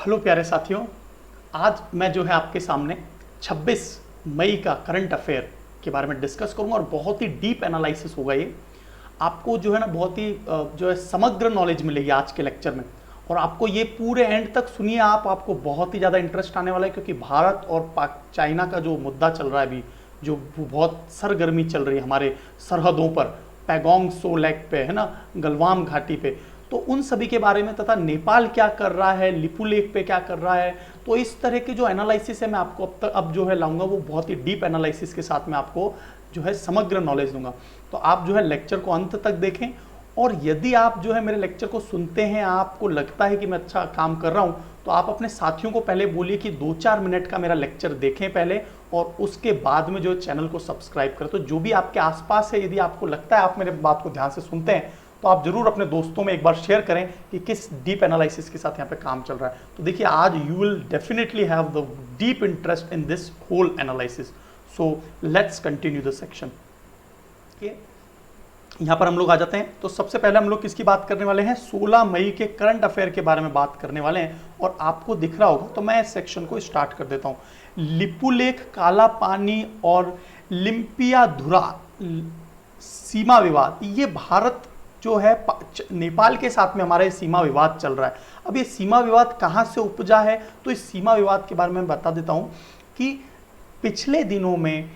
Hello प्यारे साथियों, आज मैं जो है आपके सामने 26 मई का करंट अफेयर के बारे में डिस्कस करूंगा और बहुत ही डीप एनालिसिस होगा ये। आपको जो है ना बहुत ही जो है समग्र नॉलेज मिलेगी आज के लेक्चर में। और आपको ये पूरे एंड तक सुनिए आपको बहुत ही ज़्यादा इंटरेस्ट आने वाला है, क्योंकि भारत और चाइना का जो मुद्दा चल रहा है अभी, जो बहुत सरगर्मी चल रही है हमारे सरहदों पर, पैगोंग सो लेक पे है ना, गलवान घाटी पे, तो उन सभी के बारे में, तथा नेपाल क्या कर रहा है, लिपू लेक पे क्या कर रहा है। तो इस तरह के जो एनालिसिस है मैं आपको अब जो है लाऊंगा, वो बहुत ही डीप एनालिसिस के साथ में आपको जो है समग्र नॉलेज दूंगा। तो आप जो है लेक्चर को अंत तक देखें, और यदि आप जो है मेरे लेक्चर को सुनते हैं, आपको लगता है कि मैं अच्छा काम कर रहा हूं, तो आप अपने साथियों को पहले बोलिए कि 2-4 मिनट का मेरा लेक्चर देखें पहले, और उसके बाद में जो चैनल को सब्सक्राइब करें। तो जो भी आपके आसपास है, यदि आपको लगता है आप मेरे बात को ध्यान से सुनते हैं, तो आप जरूर अपने दोस्तों में एक बार शेयर करें कि किस डीप एनालिसिस के साथ यहाँ पे काम चल रहा है। तो देखिए, आज you will definitely have the deep interest in this whole analysis. So let's continue the section. यहाँ पर हम लोग आ जाते हैं। तो सबसे पहले हम लोग किसकी बात करने वाले हैं? 16 मई के करंट अफेयर के बारे में बात करने वाले हैं। और आपको दिख रहा होगा, तो मैं इस सेक्शन को स्टार्ट कर देता हूँ। लिपू लेक, काला पानी और लिम्पियाधुरा सीमा विवाद, ये भारत जो है नेपाल के साथ में हमारा सीमा विवाद चल रहा है। अब ये सीमा विवाद कहाँ से उपजा है, तो इस सीमा विवाद के बारे में बता देता हूँ कि पिछले दिनों में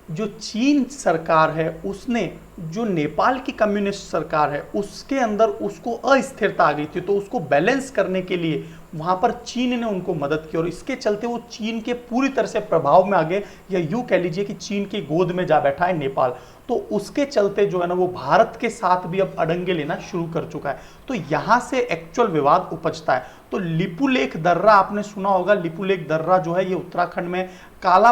जो चीन सरकार है, उसने जो नेपाल की कम्युनिस्ट सरकार है उसके अंदर उसको अस्थिरता आ गई थी, तो उसको बैलेंस करने के लिए वहां पर चीन ने उनको मदद की, और इसके चलते वो चीन के पूरी तरह से प्रभाव में आ गए, या यूं कह लीजिए कि चीन की गोद में जा बैठा है नेपाल। तो उसके चलते जो है ना, वो भारत के साथ भी अब अड़ंगे लेना शुरू कर चुका है। तो यहां से एक्चुअल विवाद उपजता है। तो लिपू लेक दर्रा आपने सुना होगा। लिपू लेक दर्रा जो है ये उत्तराखंड में, काला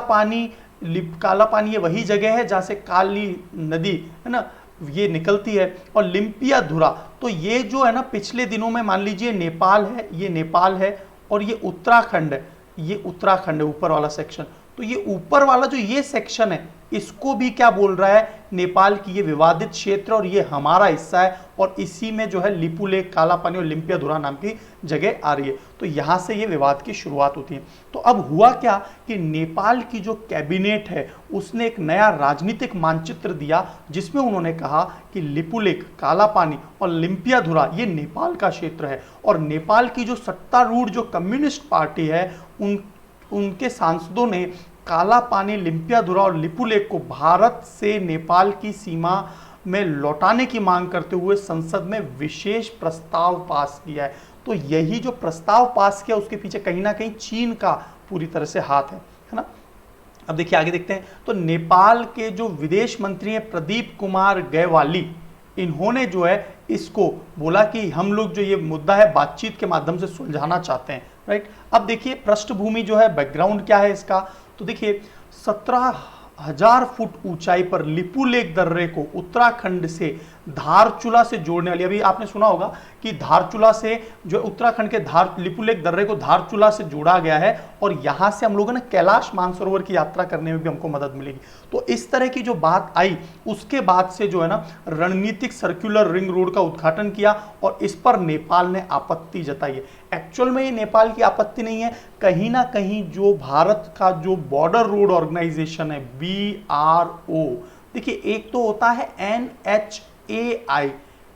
पानी ये वही जगह है जहां से काली नदी है ना ये निकलती है, और लिम्पियाधुरा, तो ये जो है ना पिछले दिनों में मान लीजिए नेपाल है, ये नेपाल है, और ये उत्तराखंड है, ये उत्तराखंड है ऊपर वाला सेक्शन। तो ये ऊपर वाला जो ये सेक्शन है, इसको भी क्या बोल रहा है, नेपाल की ये विवादित क्षेत्र, और ये हमारा हिस्सा है, और इसी में जो है लिपू लेक, काला पानी और लिम्पियाधुरा नाम की जगह आ रही है। तो यहां से ये विवाद की शुरुआत होती है। तो अब हुआ क्या कि नेपाल की जो कैबिनेट है उसने एक नया राजनीतिक मानचित्र दिया, जिसमें उन्होंने कहा कि लिपू लेक, काला पानी और लिम्पियाधुरा ये नेपाल का क्षेत्र है, और नेपाल की जो सत्तारूढ़ जो कम्युनिस्ट पार्टी है उनके सांसदों ने काला पानी, लिम्पियाधुरा और लिपू लेक को भारत से नेपाल की सीमा में लौटाने की मांग करते हुए संसद में विशेष प्रस्ताव पास किया है। तो यही जो प्रस्ताव पास किया, उसके पीछे कहीं ना कहीं चीन का पूरी तरह से हाथ है ना। अब देखिए आगे देखते हैं। तो नेपाल के जो विदेश मंत्री हैं प्रदीप कुमार गयवाली, इन्होंने जो है इसको बोला कि हम लोग जो ये मुद्दा है बातचीत के माध्यम से सुलझाना चाहते हैं, राइट। अब देखिए पृष्ठभूमि जो है, बैकग्राउंड क्या है इसका, तो देखिए 17,000 फुट ऊंचाई पर लिपू लेक दर्रे को उत्तराखंड से धारचूला से जोड़ने वाली, अभी आपने सुना होगा कि धारचूला से जो उत्तराखंड के लिपू लेक दर्रे को धारचूला से जोड़ा गया है, और यहां से हम लोगों ने कैलाश मानसरोवर की यात्रा करने में भी हमको मदद मिलेगी। तो इस तरह की जो बात आई, उसके बाद से जो है ना रणनीतिक सर्कुलर रिंग रोड का उद्घाटन किया, और इस पर नेपाल ने आपत्ति जताई है। एक्चुअल में ये नेपाल की आपत्ति नहीं है, कहीं ना कहीं जो भारत का जो बॉर्डर रोड ऑर्गेनाइजेशन है BRO, देखिए एक तो होता है NHAI,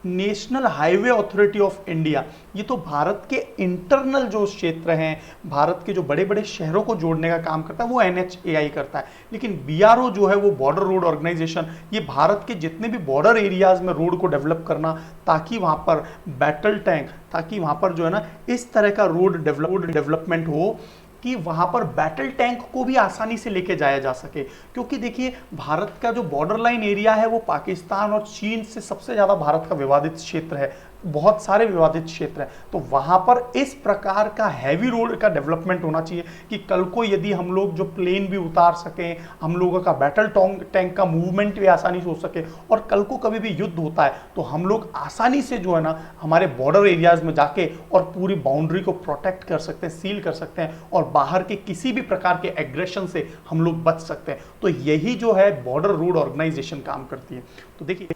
national highway authority of India, ये तो भारत के इंटरनल जो क्षेत्र हैं, भारत के जो बड़े बड़े शहरों को जोड़ने का काम करता है, वो NHAI करता है। लेकिन BRO जो है वो बॉर्डर रोड ऑर्गेनाइजेशन, ये भारत के जितने भी बॉर्डर एरियाज में रोड को डेवलप करना, ताकि वहां पर बैटल टैंक, ताकि वहां पर जो है ना इस तरह का रोड डेवलपमेंट हो कि वहां पर बैटल टैंक को भी आसानी से लेके जाया जा सके। क्योंकि देखिए भारत का जो बॉर्डर लाइन एरिया है वो पाकिस्तान और चीन से सबसे ज्यादा भारत का विवादित क्षेत्र है, बहुत सारे विवादित क्षेत्र हैं। तो वहां पर इस प्रकार का हैवी रोड का डेवलपमेंट होना चाहिए कि कल को यदि हम लोग जो प्लेन भी उतार सकें, हम लोगों का बैटल टैंक का मूवमेंट भी आसानी से हो सके, और कल को कभी भी युद्ध होता है तो हम लोग आसानी से जो है ना हमारे बॉर्डर एरियाज में जाके और पूरी बाउंड्री को प्रोटेक्ट कर सकते हैं, सील कर सकते हैं, और बाहर के किसी भी प्रकार के एग्रेशन से हम लोग बच सकते हैं। तो यही जो है बॉर्डर रोड ऑर्गेनाइजेशन काम करती है। तो देखिए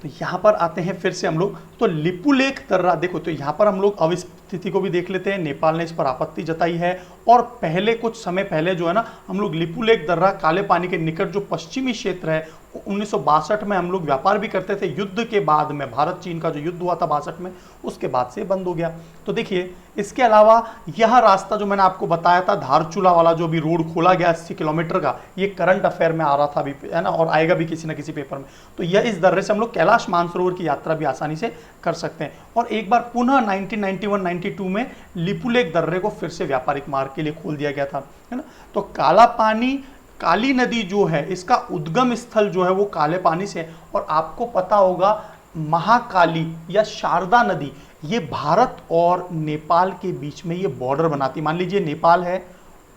तो यहाँ पर आते हैं फिर से हम लोग, तो लिपुलेख दर्रा देखो, तो यहाँ पर हम लोग अवस्थिति को भी देख लेते हैं। नेपाल ने इस पर आपत्ति जताई है और पहले कुछ समय पहले जो है ना हम लोग लिपुलेख दर्रा काले पानी के निकट जो पश्चिमी क्षेत्र है 1962 में हम लोग व्यापार भी करते थे। युद्ध के बाद में भारत चीन का जो युद्ध हुआ था 62 में, उसके बाद से बंद हो गया। तो देखिए इसके अलावा यह रास्ता जो मैंने आपको बताया था धारचूला वाला जो भी रोड खोला गया 80 किलोमीटर का, ये करंट अफेयर में आ रहा था अभी, है ना, और आएगा भी किसी ना किसी पेपर में। तो यह इस दर्रे से हम लोग कैलाश मानसरोवर की यात्रा भी आसानी से कर सकते हैं। और एक बार पुनः 1991-92 में लिपुलेख दर्रे को फिर से व्यापारिक मार्ग के लिए खोल दिया गया था, है ना। तो काला पानी, काली नदी जो है इसका उद्गम स्थल जो है वो काले पानी से है। और आपको पता होगा महाकाली या शारदा नदी ये भारत और नेपाल के बीच में ये बॉर्डर बनाती। मान लीजिए नेपाल है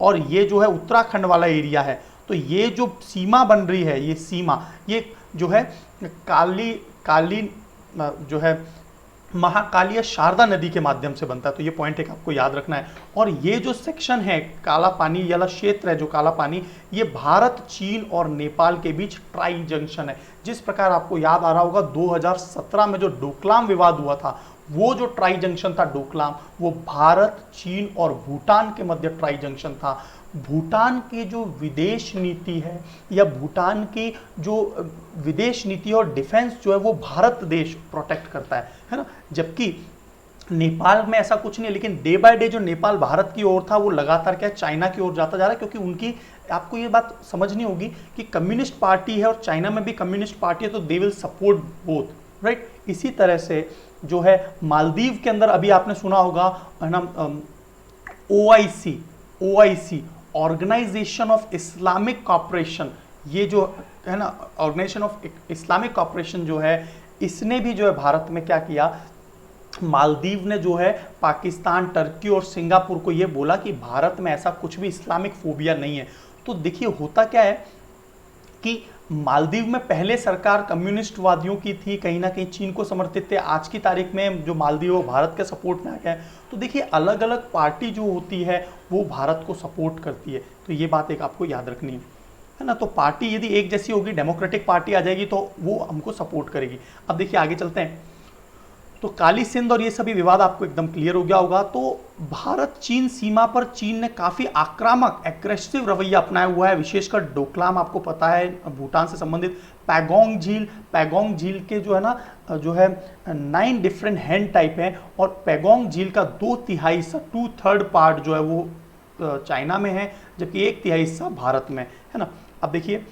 और ये जो है उत्तराखंड वाला एरिया है, तो ये जो सीमा बन रही है, ये सीमा ये जो है काली जो है महाकाली या शारदा नदी के माध्यम से बनता है। तो ये पॉइंट एक आपको याद रखना है। और ये जो सेक्शन है काला पानी वाला क्षेत्र है जो काला पानी, ये भारत चीन और नेपाल के बीच ट्राई जंक्शन है। जिस प्रकार आपको याद आ रहा होगा 2017 में जो डोकलाम विवाद हुआ था, वो जो ट्राई जंक्शन था डोकलाम, वो भारत चीन और भूटान के मध्य ट्राई जंक्शन था। भूटान की जो विदेश नीति है या भूटान की जो विदेश नीति और डिफेंस जो है वो भारत देश प्रोटेक्ट करता है ना। जबकि नेपाल में ऐसा कुछ नहीं है, लेकिन डे बाय डे जो नेपाल भारत की ओर था वो लगातार क्या चाइना की ओर जाता जा रहा है। क्योंकि उनकी, आपको ये बात समझनी होगी कि कम्युनिस्ट पार्टी है और चाइना में भी कम्युनिस्ट पार्टी है, तो they will support both, right. इसी तरह से जो है मालदीव के अंदर अभी आपने सुना होगा, है ना, OIC organisation of Islamic cooperation, ये जो है ना ऑर्गेनाइजेशन ऑफ इस्लामिक कॉपरेशन जो है, इसने भी जो है भारत में क्या किया, मालदीव ने जो है पाकिस्तान, टर्की और सिंगापुर को ये बोला कि भारत में ऐसा कुछ भी इस्लामिक फोबिया नहीं है। तो देखिए होता क्या है कि मालदीव में पहले सरकार कम्युनिस्ट वादियों की थी, कहीं ना कहीं चीन को समर्थित थे। आज की तारीख में जो मालदीव वो भारत के सपोर्ट में आ गया है। तो देखिए अलग अलग पार्टी जो होती है वो भारत को सपोर्ट करती है। तो ये बात एक आपको याद रखनी है ना। तो पार्टी यदि एक जैसी होगी, डेमोक्रेटिक पार्टी आ जाएगी तो वो हमको सपोर्ट करेगी। अब देखिए आगे चलते हैं। तो काली सिंध और ये सभी विवाद आपको एकदम क्लियर हो गया होगा। तो भारत चीन सीमा पर चीन ने काफ़ी आक्रामक एग्रेसिव रवैया अपनाया हुआ है, विशेषकर डोकलाम आपको पता है भूटान से संबंधित पैगोंग झील के जो है ना जो है 9 डिफरेंट हैंड टाइप हैं और पैगोंग झील का 2/3 हिस्सा 2/3 पार्ट जो है वो चाइना में है, जबकि 1/3 हिस्सा भारत में है ना। अब देखिए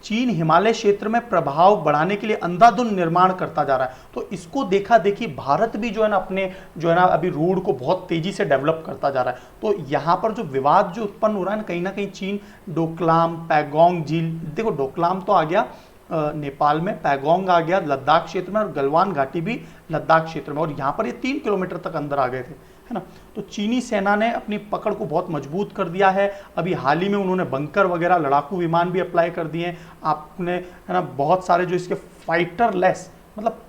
चीन हिमालय क्षेत्र में प्रभाव बढ़ाने के लिए अंधाधुंध निर्माण करता जा रहा है। तो इसको देखा देखी भारत भी जो है ना अपने जो है ना अभी रोड को बहुत तेजी से डेवलप करता जा रहा है। तो यहाँ पर जो विवाद जो उत्पन्न हो रहा है ना, कहीं ना कहीं चीन डोकलाम, पैगोंग झील, देखो डोकलाम तो आ गया नेपाल में, पैगोंग आ गया लद्दाख क्षेत्र में और गलवान घाटी भी लद्दाख क्षेत्र में, और यहाँ पर ये 3 किलोमीटर तक अंदर आ गए थे, है ना। तो चीनी सेना ने अपनी पकड़ को बहुत मजबूत कर दिया है। अभी हाल ही में उन्होंने बंकर वगैरह, लड़ाकू विमान भी अप्लाई कर दिए हैं। आपने, है ना, बहुत सारे जो इसके फाइटरलेस मतलब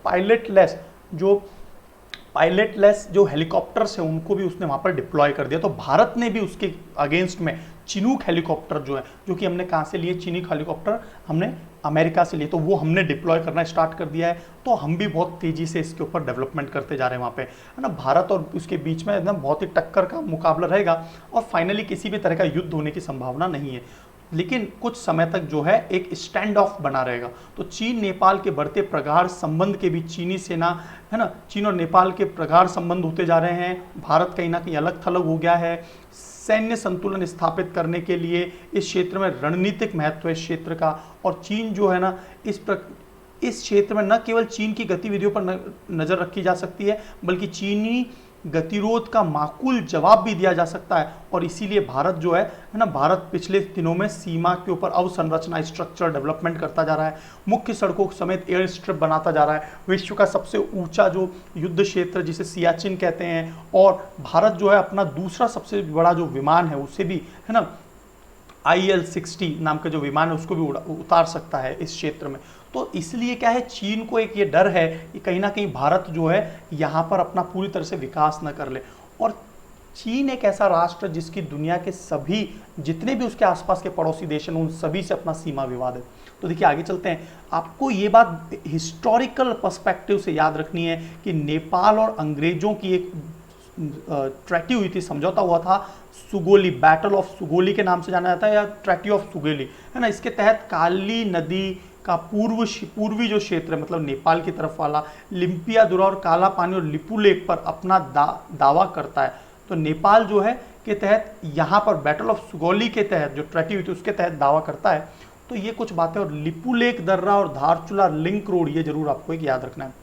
पायलटलेस जो हेलीकॉप्टर्स हैं उनको भी उसने वहाँ पर डिप्लॉय कर दिया। तो भारत ने भी उसके अगेंस्ट में चिनूक हेलीकॉप्टर जो है, जो कि हमने कहाँ से लिए, चिनूक हेलीकॉप्टर हमने अमेरिका से लिए, तो वो हमने डिप्लॉय करना स्टार्ट कर दिया है। तो हम भी बहुत तेज़ी से इसके ऊपर डेवलपमेंट करते जा रहे हैं वहाँ पे, है ना। भारत और उसके बीच में एकदम बहुत ही टक्कर का मुकाबला रहेगा और फाइनली किसी भी तरह का युद्ध होने की संभावना नहीं है, लेकिन कुछ समय तक जो है एक स्टैंड ऑफ बना रहेगा। तो चीन नेपाल के बढ़ते प्रगाढ़ संबंध के बीच चीनी सेना, है ना, चीन और नेपाल के प्रगाढ़ संबंध होते जा रहे हैं। भारत कहीं ना कहीं अलग थलग हो गया है। सैन्य संतुलन स्थापित करने के लिए इस क्षेत्र में रणनीतिक महत्व है इस क्षेत्र का, और चीन जो है ना इस क्षेत्र में न केवल चीन की गतिविधियों पर नज़र रखी जा सकती है, बल्कि चीनी गतिरोध का माकूल जवाब भी दिया जा सकता है। और इसीलिए भारत जो है ना, भारत पिछले दिनों में सीमा के ऊपर अवसंरचना स्ट्रक्चर डेवलपमेंट करता जा रहा है, मुख्य सड़कों समेत एयर स्ट्रिप बनाता जा रहा है, विश्व का सबसे ऊंचा जो युद्ध क्षेत्र जिसे सियाचिन कहते हैं, और भारत जो है अपना दूसरा सबसे बड़ा जो विमान है उसे भी, है ना, IL-60 नाम का जो विमान है उसको भी उतार सकता है इस क्षेत्र में। तो इसलिए क्या है, चीन को एक ये डर है कि कहीं ना कहीं भारत जो है यहाँ पर अपना पूरी तरह से विकास न कर ले। और चीन एक ऐसा राष्ट्र जिसकी दुनिया के सभी जितने भी उसके आसपास के पड़ोसी देश हैं उन सभी से अपना सीमा विवाद है। तो देखिए आगे चलते हैं, आपको ये बात हिस्टोरिकल पर्सपेक्टिव से याद रखनी है कि नेपाल और अंग्रेजों की एक ट्रैटी हुई थी, समझौता हुआ था सुगोली, बैटल ऑफ सुगोली के नाम से जाना जाता है या ट्रैटी ऑफ सुगोली, है ना। इसके तहत काली नदी का पूर्वी जो क्षेत्र है, मतलब नेपाल की तरफ वाला, लिम्पियादुरा और काला पानी और लिपू लेक पर अपना दावा करता है। तो नेपाल जो है के तहत यहाँ पर बैटल ऑफ सुगोली के तहत जो ट्रैटी हुई थी उसके तहत दावा करता है। तो ये कुछ बातें, और लिपू लेक दर्रा और धारचूला लिंक रोड, ये जरूर आपको एक याद रखना है।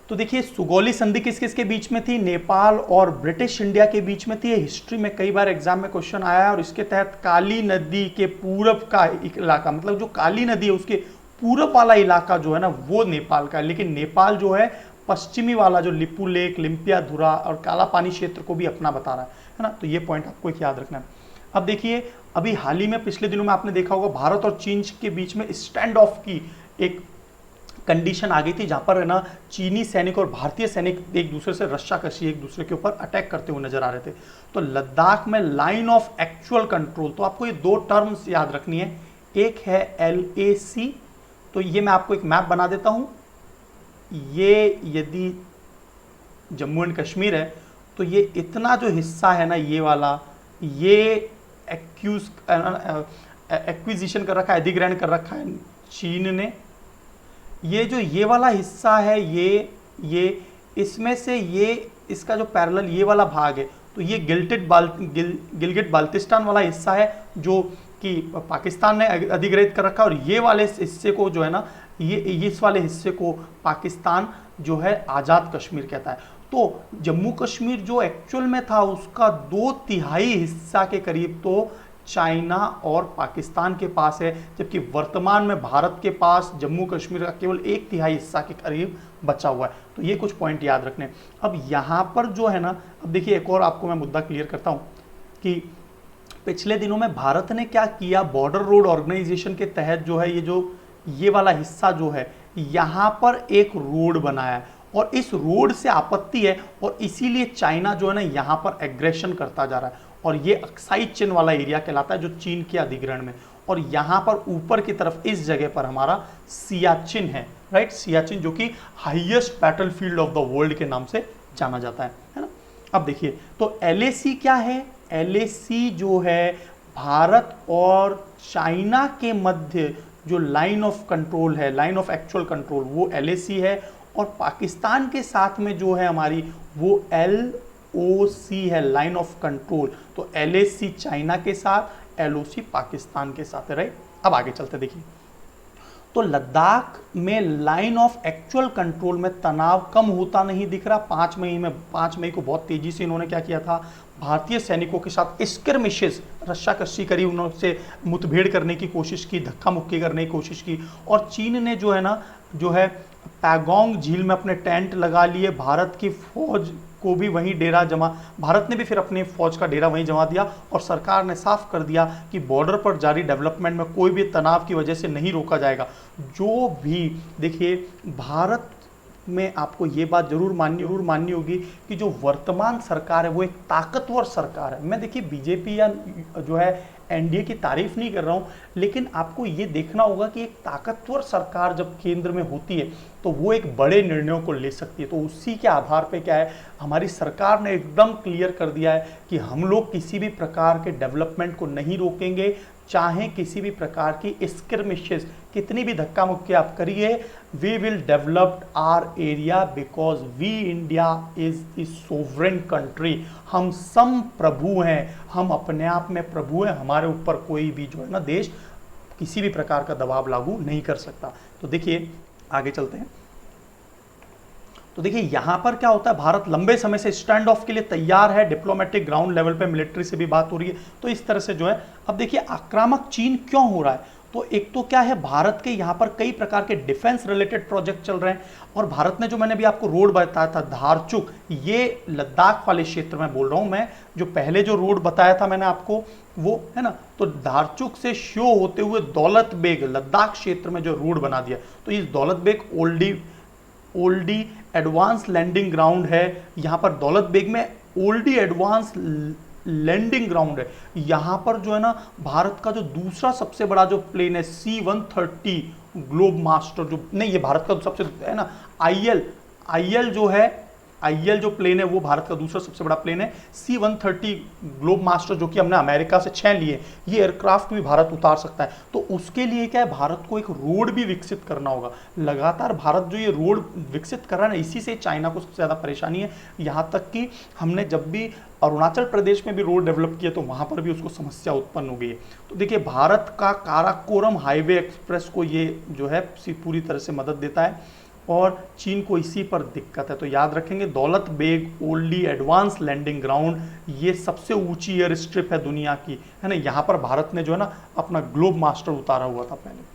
तो देखिए सुगौली संधि किस किस के बीच में थी, नेपाल और ब्रिटिश इंडिया के बीच में थी। ये हिस्ट्री में कई बार एग्जाम में क्वेश्चन आया है। और इसके तहत काली नदी के पूरब का इलाका, मतलब जो काली नदी है उसके पूरब वाला इलाका जो है ना वो नेपाल का है, लेकिन नेपाल जो है पश्चिमी वाला जो लिपू लेक, लिम्पियाधुरा और काला पानी क्षेत्र को भी अपना बता रहा है ना। तो ये पॉइंट आपको एक याद रखना है। अब देखिए अभी हाल ही में पिछले दिनों में आपने देखा होगा भारत और चीन के बीच में स्टैंड ऑफ की एक कंडीशन आ गई थी, जहां पर है ना चीनी सैनिक और भारतीय सैनिक एक दूसरे से रस्साकशी एक दूसरे के ऊपर अटैक करते हुए नजर आ रहे थे। तो लद्दाख में लाइन ऑफ एक्चुअल कंट्रोल, तो आपको ये दो टर्म्स याद रखनी है, एक है LAC, तो ये मैं आपको एक मैप बना देता हूं। ये यदि जम्मू एंड कश्मीर है तो ये इतना जो हिस्सा है ना ये वाला, ये एक्विजिशन कर रखा है, अधिग्रहण कर रखा है चीन ने। ये जो ये वाला हिस्सा है ये इसमें से ये इसका जो पैरेलल ये वाला भाग है, तो ये गिलगिट बाल्टिस्तान वाला हिस्सा है जो कि पाकिस्तान ने अधिग्रहित कर रखा है। और ये वाले हिस्से को जो है ना ये इस वाले हिस्से को पाकिस्तान जो है आज़ाद कश्मीर कहता है। तो जम्मू कश्मीर जो एक्चुअल में था उसका 2/3 हिस्सा के करीब तो चाइना और पाकिस्तान के पास है, जबकि वर्तमान में भारत के पास जम्मू कश्मीर का केवल 1/3 हिस्सा के करीब बचा हुआ है। तो ये कुछ पॉइंट याद रखने। अब यहाँ पर जो है ना, अब देखिए एक और आपको मैं मुद्दा क्लियर करता हूँ कि पिछले दिनों में भारत ने क्या किया, बॉर्डर रोड ऑर्गेनाइजेशन के तहत जो है ये वाला हिस्सा जो है यहाँ पर एक रोड बनाया है, और इस रोड से आपत्ति है और इसीलिए चाइना जो है ना यहाँ पर एग्रेशन करता जा रहा है। और ये अक्साई चिन वाला एरिया कहलाता है जो चीन के अधिग्रहण में, और यहाँ पर ऊपर की तरफ इस जगह पर हमारा सियाचिन है, राइट, सियाचिन जो कि highest battlefield of the world के नाम से जाना जाता है ना। अब देखिए तो LAC क्या है, LAC जो है भारत और चाइना के मध्य जो लाइन ऑफ कंट्रोल है, लाइन ऑफ एक्चुअल कंट्रोल, वो LAC है। और पाकिस्तान के साथ में जो है हमारी वो LOC है, लाइन ऑफ कंट्रोल। तो LAC चाइना के साथ, LOC पाकिस्तान के साथ है, राइट। अब आगे चलते देखिए, तो लद्दाख में लाइन ऑफ एक्चुअल कंट्रोल में तनाव कम होता नहीं दिख रहा। 5 मई को बहुत तेजी से इन्होंने क्या किया था, भारतीय सैनिकों के साथ स्किर्मिशेस, रस्साकशी करी, उनसे मुठभेड़ करने की कोशिश की, धक्का मुक्की करने की कोशिश की। और चीन ने जो है ना पैगोंग झील में अपने टेंट लगा लिए, भारत की फौज को भी वहीं डेरा जमा, भारत ने भी फिर अपनी फौज का डेरा वहीं जमा दिया। और सरकार ने साफ कर दिया कि बॉर्डर पर जारी डेवलपमेंट में कोई भी तनाव की वजह से नहीं रोका जाएगा। जो भी देखिए भारत में आपको ये बात जरूर माननी होगी कि जो वर्तमान सरकार है वो एक ताकतवर सरकार है। मैं देखिए बीजेपी या जो है NDA की तारीफ नहीं कर रहा हूँ, लेकिन आपको ये देखना होगा कि एक ताकतवर सरकार जब केंद्र में होती है तो वो एक बड़े निर्णयों को ले सकती है। तो उसी के आधार पे क्या है, हमारी सरकार ने एकदम क्लियर कर दिया है कि हम लोग किसी भी प्रकार के डेवलपमेंट को नहीं रोकेंगे, चाहे किसी भी प्रकार की स्किर्मिशेस, कितनी भी धक्का मुक्की आप करिए, we will develop our area because we India is the sovereign country. हम संप्रभु हैं, हम अपने आप में प्रभु हैं, हमारे ऊपर कोई भी जो है ना देश किसी भी प्रकार का दबाव लागू नहीं कर सकता। तो देखिए आगे चलते हैं। तो देखिए यहां पर क्या होता है, भारत लंबे समय से स्टैंड ऑफ के लिए तैयार है, डिप्लोमेटिक ग्राउंड लेवल पे मिलिट्री से भी बात हो रही है। तो इस तरह से जो है, अब देखिए आक्रामक चीन क्यों हो रहा है, तो एक तो क्या है, भारत के यहाँ पर कई प्रकार के डिफेंस रिलेटेड प्रोजेक्ट चल रहे हैं। और भारत ने जो मैंने भी आपको रोड बताया था धारचुक, ये लद्दाख वाले क्षेत्र में बोल रहा हूँ मैं, जो पहले जो रोड बताया था मैंने आपको वो है ना, तो धारचुक से श्यो होते हुए दौलत बेग लद्दाख क्षेत्र में जो रोड बना दिया। तो इस Daulat Beg Oldi advance landing ground है। यहाँ पर दौलत बेग में ओल्डी एडवांस लैंडिंग ग्राउंड है। यहां पर जो है ना भारत का जो दूसरा सबसे बड़ा जो प्लेन है C-130 ग्लोब मास्टर, जो नहीं ये भारत का सबसे है ना, आईएल जो है, आईएल जो प्लेन है वो भारत का दूसरा सबसे बड़ा प्लेन है। C-130 ग्लोब मास्टर जो कि हमने अमेरिका से 6 लिए, ये एयरक्राफ्ट भी भारत उतार सकता है। तो उसके लिए क्या है, भारत को एक रोड भी विकसित करना होगा। लगातार भारत जो ये रोड विकसित कर रहा है ना, इसी से चाइना को सबसे ज़्यादा परेशानी है। यहाँ तक कि हमने जब भी अरुणाचल प्रदेश में भी रोड डेवलप किया तो वहाँ पर भी उसको समस्या उत्पन्न हो गई है। तो देखिए भारत का काराकोरम हाईवे एक्सप्रेस को ये जो है पूरी तरह से मदद देता है और चीन को इसी पर दिक्कत है। तो याद रखेंगे Daulat Beg Oldi advance landing ground, ये सबसे ऊंची एयर स्ट्रिप है दुनिया की, है ना। यहाँ पर भारत ने जो है ना अपना ग्लोब मास्टर उतारा हुआ था पहले,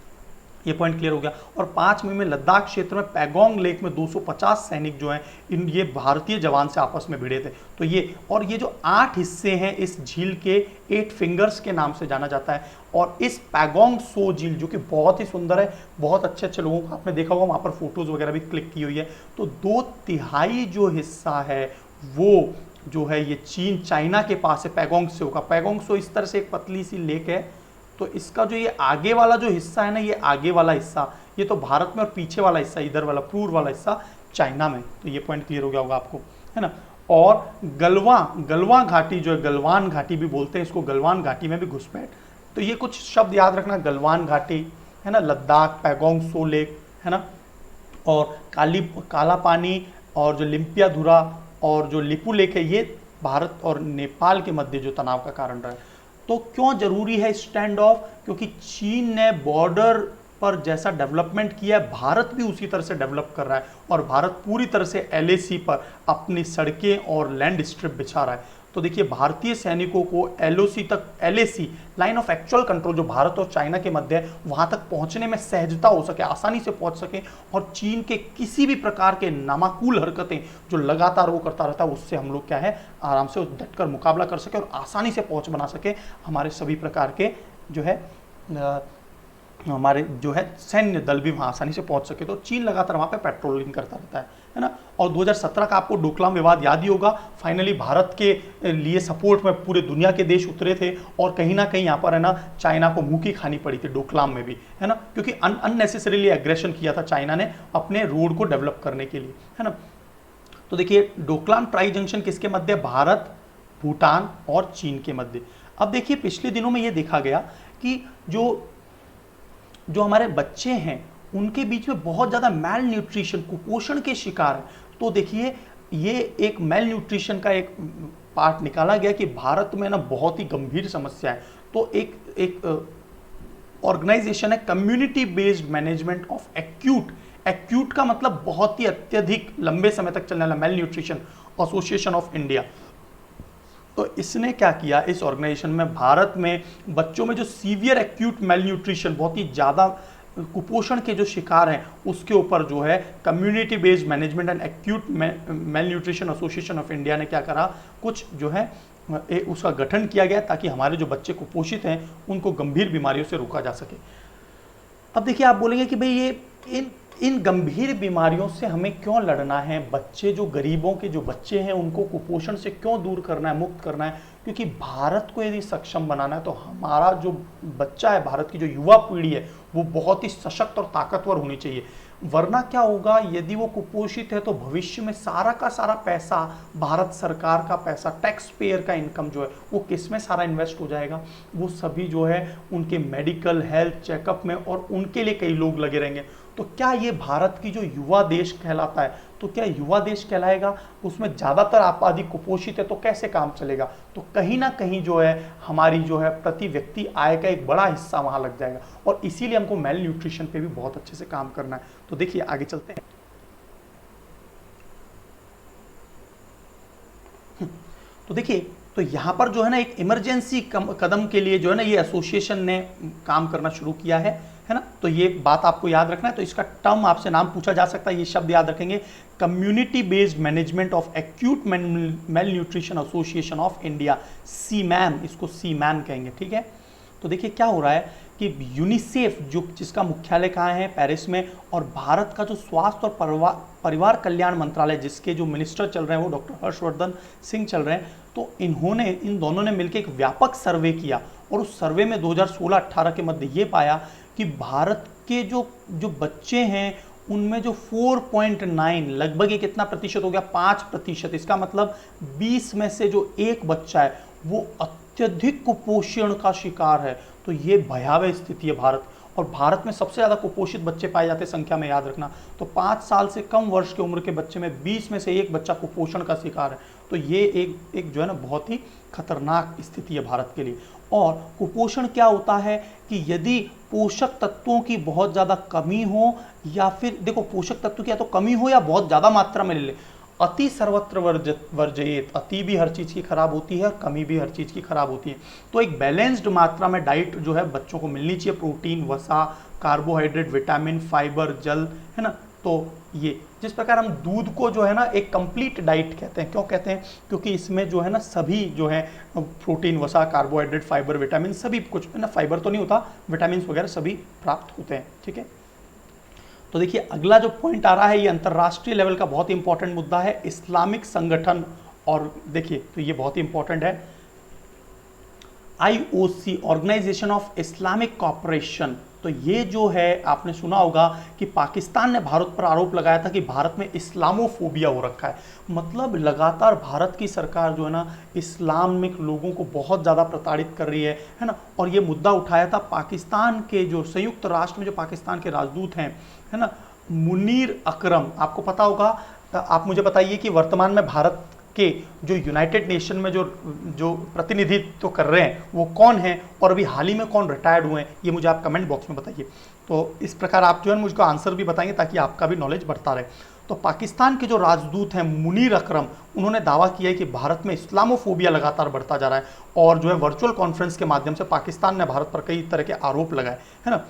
ये पॉइंट क्लियर हो गया। और 5 मई में लद्दाख क्षेत्र में पैगोंग लेक में 250 सैनिक जो हैं इन ये भारतीय जवान से आपस में भिड़े थे। तो ये और ये जो 8 हिस्से हैं इस झील के 8 फिंगर्स के नाम से जाना जाता है। और इस पैगोंग सो झील जो कि बहुत ही सुंदर है, बहुत अच्छे अच्छे लोगों को आपने देखा होगा वहाँ पर फोटोज वगैरह भी क्लिक की हुई है। तो 2/3 जो हिस्सा है वो जो है ये चाइना के पास है पैगोंग सो का। पैगोंग सो इस तरह से एक पतली सी लेक है। तो इसका जो ये आगे वाला जो हिस्सा है ना, ये आगे वाला हिस्सा ये तो भारत में, और पीछे वाला हिस्सा इधर वाला पूर्व वाला हिस्सा चाइना में। तो ये पॉइंट क्लियर हो गया होगा आपको, है ना। और गलवान घाटी जो है, गलवान घाटी भी बोलते हैं इसको, गलवान घाटी में भी घुसपैठ। तो ये कुछ शब्द याद रखना, गलवान घाटी है ना, लद्दाख, पैगोंग सो लेक है ना, और काला पानी और जो लिम्पियाधुरा और जो लिपू लेक है, ये भारत और नेपाल के मध्य जो तनाव का कारण रहा है। तो क्यों जरूरी है स्टैंड ऑफ, क्योंकि चीन ने बॉर्डर पर जैसा डेवलपमेंट किया है भारत भी उसी तरह से डेवलप कर रहा है, और भारत पूरी तरह से LAC पर अपनी सड़कें और लैंड स्ट्रिप बिछा रहा है। तो देखिए भारतीय सैनिकों को LAC line of actual control जो भारत और चाइना के मध्य है, वहां तक पहुंचने में सहजता हो सके, आसानी से पहुंच सके, और चीन के किसी भी प्रकार के नामाकूल हरकतें जो लगातार वो करता रहता है उससे हम लोग क्या है आराम से डटकर मुकाबला कर सके और आसानी से पहुंच बना सके हमारे सभी प्रकार के जो है हमारे जो है सैन्य दल भी वहाँ आसानी से पहुँच सके। तो चीन लगातार वहाँ पे पेट्रोलिंग करता रहता है ना। और 2017 का आपको डोकलाम विवाद याद ही होगा। फाइनली भारत के लिए सपोर्ट में पूरे दुनिया के देश उतरे थे, और कहीं ना कहीं यहाँ पर है ना चाइना को मुँह की खानी पड़ी थी डोकलाम में भी, है ना, क्योंकि अननेसेसरीली एग्रेशन किया था चाइना ने अपने रोड को डेवलप करने के लिए, है ना। तो देखिए डोकलाम ट्राई जंक्शन किसके मध्य, भारत, भूटान और चीन के मध्य। अब देखिए पिछले दिनों में ये देखा गया कि जो हमारे बच्चे हैं उनके बीच में बहुत ज़्यादा मेल न्यूट्रिशन, कुपोषण के शिकार है। तो देखिए ये एक मेल न्यूट्रिशन का एक पार्ट निकाला गया कि भारत में ना बहुत ही गंभीर समस्या है। तो एक ऑर्गेनाइजेशन है community based management of acute का मतलब बहुत ही अत्यधिक लंबे समय तक चलने वाला mail nutrition association of India. तो इसने क्या किया, इस ऑर्गेनाइजेशन में भारत में बच्चों में जो सीवियर एक्यूट मेल न्यूट्रिशन, बहुत ही ज़्यादा कुपोषण के जो शिकार हैं, उसके ऊपर जो है community based management and acute mail nutrition association of India ने क्या करा, कुछ जो है उसका गठन किया गया ताकि हमारे जो बच्चे कुपोषित हैं उनको गंभीर बीमारियों से रोका जा सके। अब देखिए आप बोलेंगे कि भाई ये इन गंभीर बीमारियों से हमें क्यों लड़ना है, बच्चे जो गरीबों के जो बच्चे हैं उनको कुपोषण से क्यों दूर करना है, मुक्त करना है, क्योंकि भारत को यदि सक्षम बनाना है तो हमारा जो बच्चा है, भारत की जो युवा पीढ़ी है वो बहुत ही सशक्त और ताकतवर होनी चाहिए। वरना क्या होगा, यदि वो कुपोषित है तो भविष्य में सारा का सारा पैसा, भारत सरकार का पैसा, टैक्स पेयर का इनकम जो है वो किस में सारा इन्वेस्ट हो जाएगा, वो सभी जो है उनके मेडिकल हेल्थ चेकअप में, और उनके लिए कई लोग लगे रहेंगे। तो क्या ये भारत की जो युवा देश कहलाता है, तो क्या युवा देश कहलाएगा, उसमें ज़्यादातर आबादी कुपोषित है तो कैसे काम चलेगा। तो कहीं ना कहीं जो है हमारी जो है प्रति व्यक्ति आय का एक बड़ा हिस्सा वहाँ लग जाएगा, और इसीलिए हमको मेल न्यूट्रिशन पे भी बहुत अच्छे से काम करना है। तो देखिए आगे चलते हैं। तो देखिए तो यहाँ पर जो है ना एक इमरजेंसी कदम के लिए जो है ना ये एसोसिएशन ने काम करना शुरू किया है ना। तो ये बात आपको याद रखना है। तो इसका टर्म आपसे नाम पूछा जा सकता है, ये शब्द याद रखेंगे, community based management of acute mail nutrition association of India, CMAN, इसको CMAN कहेंगे, ठीक है। तो देखिए क्या हो रहा है कि यूनिसेफ जो जिसका मुख्यालय कहाँ है, पेरिस में, और भारत का जो स्वास्थ्य और परिवार कल्याण मंत्रालय जिसके जो मिनिस्टर चल रहे हैं वो डॉक्टर हर्षवर्धन सिंह चल रहे हैं, तो इन दोनों ने मिलकर एक व्यापक सर्वे किया और उस सर्वे में 2016-18 के मध्य ये पाया कि भारत के जो बच्चे हैं उनमें जो 4.9 लगभग ये कितना प्रतिशत हो गया, 5%। इसका मतलब 20 में से जो एक बच्चा है वो अत्यधिक कुपोषण का शिकार है। तो ये भयावह स्थिति है भारत, और भारत में सबसे ज़्यादा कुपोषित बच्चे पाए जाते हैं संख्या में, याद रखना। तो 5 साल से कम वर्ष की उम्र के बच्चे में 20 में से एक बच्चा कुपोषण का शिकार है। तो ये एक जो है ना बहुत ही खतरनाक स्थिति है भारत के लिए। और कुपोषण क्या होता है कि यदि पोषक तत्वों की बहुत ज़्यादा कमी हो, या फिर देखो पोषक तत्व की या तो कमी हो या बहुत ज़्यादा मात्रा में ले ले, अति सर्वत्र वर्जयेत, अति भी हर चीज़ की खराब होती है और कमी भी हर चीज़ की खराब होती है। तो एक बैलेंस्ड मात्रा में डाइट जो है बच्चों को मिलनी चाहिए, प्रोटीन, वसा, कार्बोहाइड्रेट, विटामिन, फाइबर, जल, है ना। तो ये जिस प्रकार हम दूध को जो है ना एक कंप्लीट डाइट कहते हैं, क्यों कहते हैं, क्योंकि इसमें जो है ना सभी जो है प्रोटीन, वसा, कार्बोहाइड्रेट, फाइबर, विटामिन सभी कुछ है ना, फाइबर तो नहीं होता, विटामिन वगैरह सभी प्राप्त होते हैं, ठीक है। तो देखिए अगला जो पॉइंट आ रहा है ये अंतर्राष्ट्रीय लेवल का बहुत ही इंपॉर्टेंट मुद्दा है, इस्लामिक संगठन। और देखिए तो ये बहुत ही इंपॉर्टेंट है, IOC, organisation of Islamic cooperation. तो ये जो है आपने सुना होगा कि पाकिस्तान ने भारत पर आरोप लगाया था कि भारत में इस्लामोफोबिया हो रखा है। मतलब लगातार भारत की सरकार जो है ना इस्लामिक लोगों को बहुत ज़्यादा प्रताड़ित कर रही है ना। और ये मुद्दा उठाया था पाकिस्तान के जो संयुक्त राष्ट्र में जो पाकिस्तान के राजदूत हैं, है ना, मुनीर अकरम। आपको पता होगा, आप मुझे बताइए कि वर्तमान में भारत के जो यूनाइटेड नेशन में जो प्रतिनिधित्व कर रहे हैं वो कौन हैं, और अभी हाल ही में कौन रिटायर्ड हुए हैं, ये मुझे आप कमेंट बॉक्स में बताइए। तो इस प्रकार आप जो है मुझको आंसर भी बताएंगे ताकि आपका भी नॉलेज बढ़ता रहे। तो पाकिस्तान के जो राजदूत हैं मुनीर अकरम, उन्होंने दावा किया है कि भारत में इस्लामोफोबिया लगातार बढ़ता जा रहा है, और जो है वर्चुअल कॉन्फ्रेंस के माध्यम से पाकिस्तान ने भारत पर कई तरह के आरोप लगाए, है ना।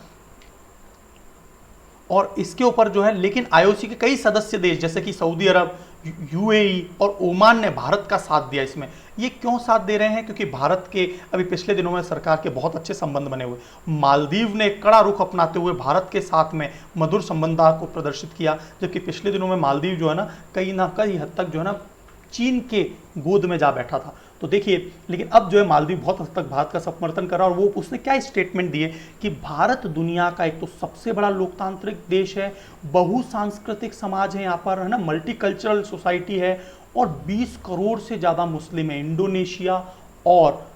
और इसके ऊपर जो है, लेकिन IOC के कई सदस्य देश जैसे कि सऊदी अरब, UAE और ओमान ने भारत का साथ दिया इसमें। ये क्यों साथ दे रहे हैं, क्योंकि भारत के अभी पिछले दिनों में सरकार के बहुत अच्छे संबंध बने हुए। मालदीव ने कड़ा रुख अपनाते हुए भारत के साथ में मधुर संबंध को प्रदर्शित किया, जबकि पिछले दिनों में मालदीव जो है ना कई हद तक जो है ना चीन के गोद में जा बैठा था। तो देखिए, लेकिन अब जो है मालदीव बहुत हद तक भारत का समर्थन कर रहा है, और वो उसने क्या स्टेटमेंट दिए कि भारत दुनिया का एक तो सबसे बड़ा लोकतांत्रिक देश है, बहुसांस्कृतिक समाज है यहाँ पर, है ना, मल्टीकल्चरल सोसाइटी है, और 20 करोड़ से ज़्यादा मुस्लिम है। इंडोनेशिया और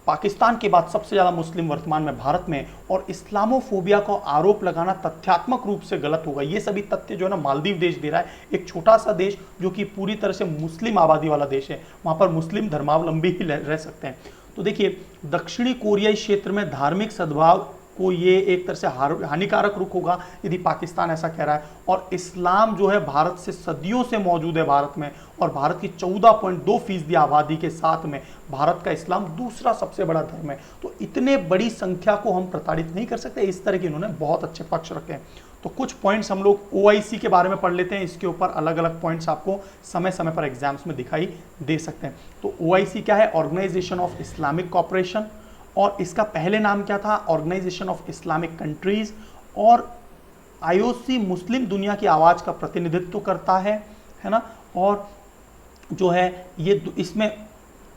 पाकिस्तान के बाद सबसे ज़्यादा मुस्लिम वर्तमान में भारत में, और इस्लामोफोबिया को आरोप लगाना तथ्यात्मक रूप से गलत होगा। ये सभी तथ्य जो है ना मालदीव देश दे रहा है, एक छोटा सा देश जो कि पूरी तरह से मुस्लिम आबादी वाला देश है, वहाँ पर मुस्लिम धर्मावलंबी ही रह सकते हैं। तो देखिए दक्षिणी कोरियाई क्षेत्र में धार्मिक सद्भाव को ये एक तरह से हानिकारक रुख होगा यदि पाकिस्तान ऐसा कह रहा है। और इस्लाम जो है भारत से सदियों से मौजूद है भारत में, और भारत की 14.2% आबादी के साथ में भारत का इस्लाम दूसरा सबसे बड़ा धर्म है। तो इतने बड़ी संख्या को हम प्रताड़ित नहीं कर सकते, इस तरह के इन्होंने बहुत अच्छे पक्ष रखे हैं। तो कुछ पॉइंट्स हम लोग OIC के बारे में पढ़ लेते हैं, इसके ऊपर अलग अलग पॉइंट्स आपको समय समय पर एग्जाम्स में दिखाई दे सकते हैं। तो OIC क्या है, ऑर्गेनाइजेशन ऑफ इस्लामिक कॉपरेशन, और इसका पहले नाम क्या था, ऑर्गेनाइजेशन ऑफ इस्लामिक कंट्रीज। और IOC मुस्लिम दुनिया की आवाज़ का प्रतिनिधित्व करता है ना। और जो है ये इसमें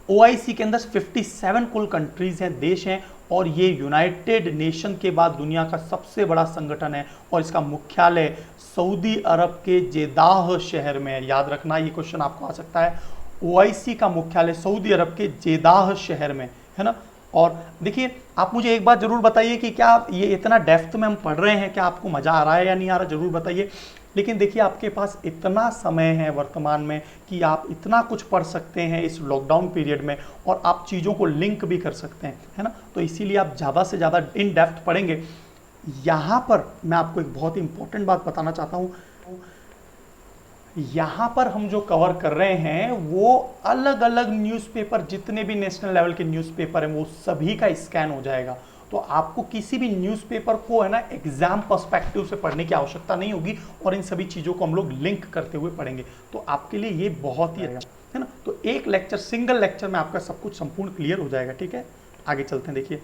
OIC के अंदर 57 कुल कंट्रीज हैं, देश हैं, और ये यूनाइटेड नेशन के बाद दुनिया का सबसे बड़ा संगठन है, और इसका मुख्यालय सऊदी अरब के जेदाह शहर में है। याद रखना, ये क्वेश्चन आपको आ सकता है, OIC का मुख्यालय सऊदी अरब के जेदाह शहर में, है ना। और देखिए आप मुझे एक बात जरूर बताइए कि क्या ये इतना डेप्थ में हम पढ़ रहे हैं, क्या आपको मज़ा आ रहा है या नहीं आ रहा, जरूर बताइए। लेकिन देखिए आपके पास इतना समय है वर्तमान में कि आप इतना कुछ पढ़ सकते हैं इस लॉकडाउन पीरियड में, और आप चीज़ों को लिंक भी कर सकते हैं, है ना। तो इसीलिए आप ज़्यादा से ज़्यादा इन डेप्थ पढ़ेंगे। यहाँ पर मैं आपको एक बहुत ही इंपॉर्टेंट बात बताना चाहता हूँ, यहाँ पर हम जो कवर कर रहे हैं वो अलग अलग न्यूज़पेपर, जितने भी नेशनल लेवल के न्यूज़पेपर हैं वो सभी का स्कैन हो जाएगा। तो आपको किसी भी न्यूज़पेपर को है ना एग्जाम पर्सपेक्टिव से पढ़ने की आवश्यकता नहीं होगी, और इन सभी चीज़ों को हम लोग लिंक करते हुए पढ़ेंगे। तो आपके लिए ये बहुत ही अच्छा है ना। तो एक लेक्चर, सिंगल लेक्चर में आपका सब कुछ संपूर्ण क्लियर हो जाएगा, ठीक है। आगे चलते हैं। देखिए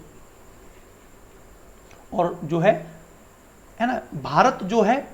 और जो है ना, भारत जो है